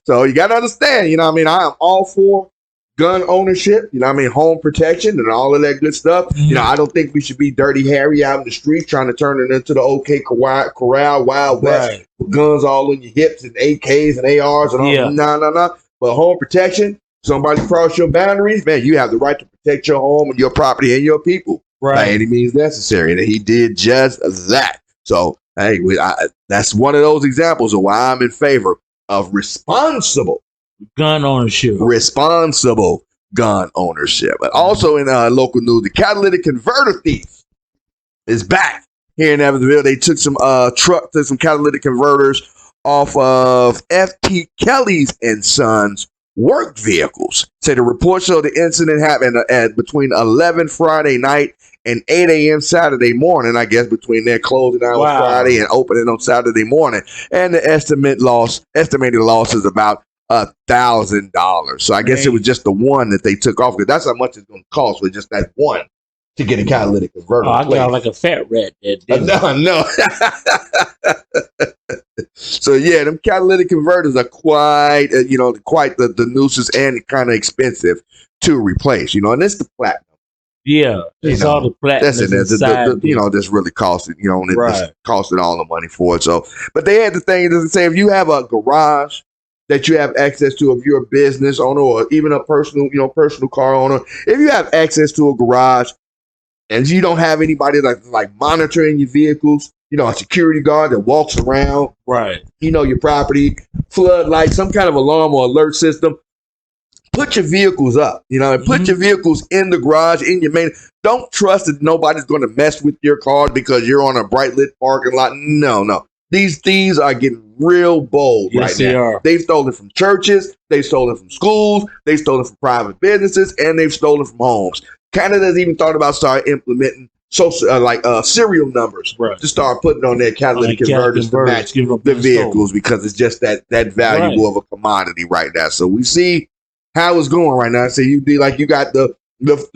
So you got to understand, I am all for gun ownership, home protection and all of that good stuff. I don't think we should be Dirty Harry out in the streets trying to turn it into the OK Corral, Wild West with guns all on your hips and AKs and ARs and all. No. But home protection, somebody cross your boundaries, man, you have the right to protect your home and your property and your people by any means necessary. And he did just that. So, hey, that's one of those examples of why I'm in favor of responsible gun ownership. Responsible gun ownership. But also in local news, the catalytic converter thief is back here in Evansville. They took some some catalytic converters off of F.T. Kelly's and Sons work vehicles. Say the report showed the incident happened at between 11 Friday night and 8 a.m. Saturday morning, I guess, between their closing hours Friday and opening on Saturday morning. And the estimated loss is about $1,000. So I guess it was just the one that they took off, because that's how much it's going to cost with just that one to get a catalytic converter. I got like a fat rat. No. So yeah, them catalytic converters are quite the nuisance and kind of expensive to replace. And it's the platinum. Yeah, it's all the platinum. That's it. That's really costing. It's costing all the money for it. So, but they had the thing to say, if you have a garage that you have access to if you're a business owner or even a personal car owner. If you have access to a garage and you don't have anybody like monitoring your vehicles, a security guard that walks around, right, your property, floodlights, some kind of alarm or alert system, put your vehicles up, and put your vehicles in the garage, in your main. Don't trust that nobody's going to mess with your car because you're on a bright lit parking lot. No. These thieves are getting real bold right now. They are. They've stolen from churches, they've stolen from schools, they've stolen from private businesses, and they've stolen from homes. Canada's even thought about starting implementing serial numbers to start putting on their catalytic converters to match the vehicles because it's just that valuable of a commodity right now. So we see how it's going right now. So you got the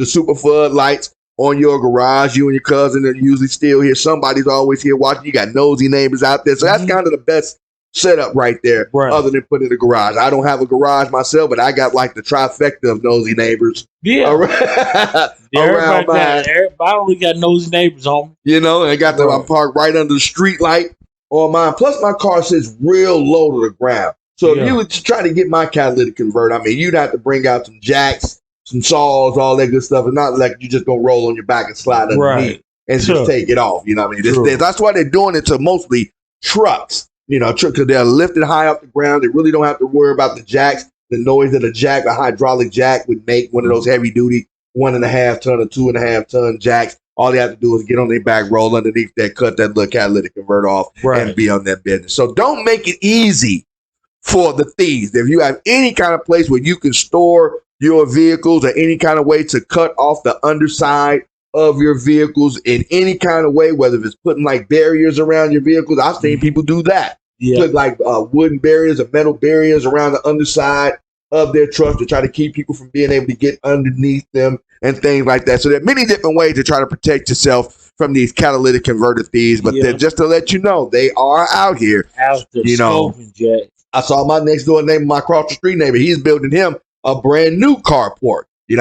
super floodlights on your garage. You and your cousin are usually still here. Somebody's always here watching. You got nosy neighbors out there. So that's kind of the best setup right there, other than putting in the garage. I don't have a garage myself, but I got the trifecta of nosy neighbors. Yeah. Around mine. Everybody only got nosy neighbors on. And I got I'm parked right under the street light on mine. Plus my car sits real low to the ground. So if you were trying to get my catalytic converter, you'd have to bring out some jacks, some saws, all that good stuff. It's not like you just gonna roll on your back and slide underneath and just take it off. That's why they're doing it to mostly trucks. Because they're lifted high off the ground. They really don't have to worry about the jacks, the noise that a hydraulic jack would make, one of those heavy duty 1.5 ton or 2.5 ton jacks. All they have to do is get on their back, roll underneath that, cut that little catalytic converter off, and be on that business. So don't make it easy for the thieves. If you have any kind of place where you can store your vehicles or any kind of way to cut off the underside of your vehicles in any kind of way, whether it's putting barriers around your vehicles. I've seen people do that. Put wooden barriers or metal barriers around the underside of their trucks to try to keep people from being able to get underneath them and things like that. So there are many different ways to try to protect yourself from these catalytic converter thieves. But just to let you know, they are out here. I saw my next door neighbor, my across the street neighbor. He's building him a brand new carport. He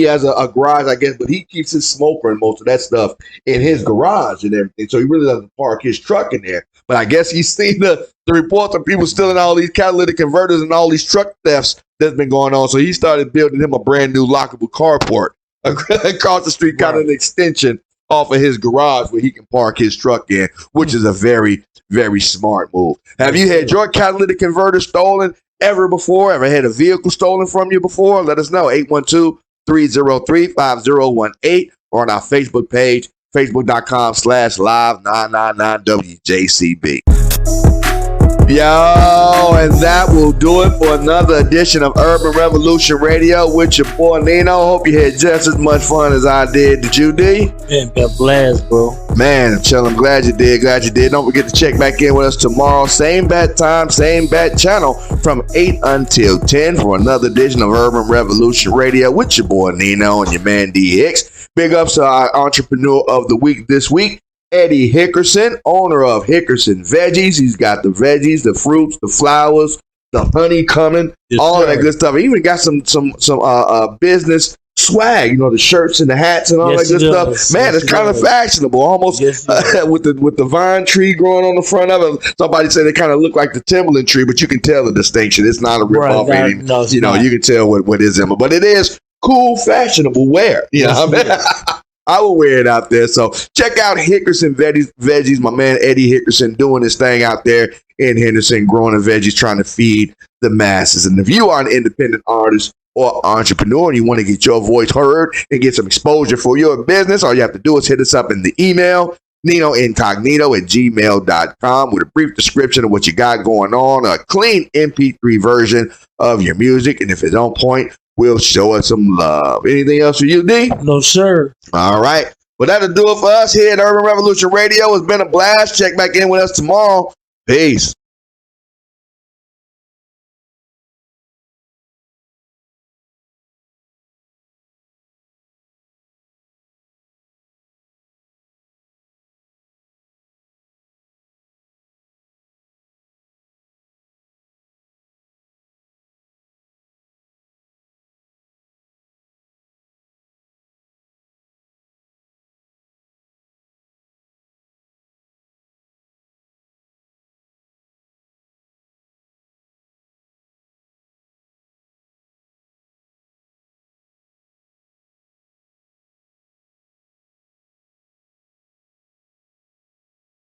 has a garage, I guess, but he keeps his smoker and most of that stuff in his garage and everything. So he really doesn't park his truck in there. But I guess he's seen the reports of people stealing all these catalytic converters and all these truck thefts that's been going on. So he started building him a brand new lockable carport across the street, kind of an extension off of his garage where he can park his truck in, which is a very, very smart move. Have you had your catalytic converter stolen ever before? Ever had a vehicle stolen from you before? Let us know. 812-303-5018 or on our Facebook page, facebook.com/live999WJCB. Yo, and that will do it for another edition of Urban Revolution Radio with your boy Nino. Hope you had just as much fun as I did. Did you, D? Man, got blast, bro. Man, I'm glad you did. Don't forget to check back in with us tomorrow. Same bat time, same bat channel from 8 until 10 for another edition of Urban Revolution Radio with your boy Nino and your man D Hicks. Big ups to our entrepreneur of the week this week, Eddie Hickerson, owner of Hickerson Veggies. He's got the veggies, the fruits, the flowers, the honey coming, all that good stuff. He even got some business swag, the shirts and the hats and all that good stuff. Man, it's kind of fashionable, almost with the vine tree growing on the front of it. Somebody said it kind of looked like the Timberland tree, but you can tell the distinction. It's not a rip-off. You can tell what is in it, but it is cool, fashionable wear. I will wear it out there. So check out Hickerson Veggies. My man Eddie Hickerson doing his thing out there in Henderson, growing the veggies, trying to feed the masses. And if you are an independent artist or entrepreneur and you want to get your voice heard and get some exposure for your business, all you have to do is hit us up in the email, ninoincognito@gmail.com, with a brief description of what you got going on, a clean MP3 version of your music. And if it's on point, we'll show us some love. Anything else for you, D? No, sir. All right. Well, that'll do it for us here at Urban Revolution Radio. It's been a blast. Check back in with us tomorrow. Peace.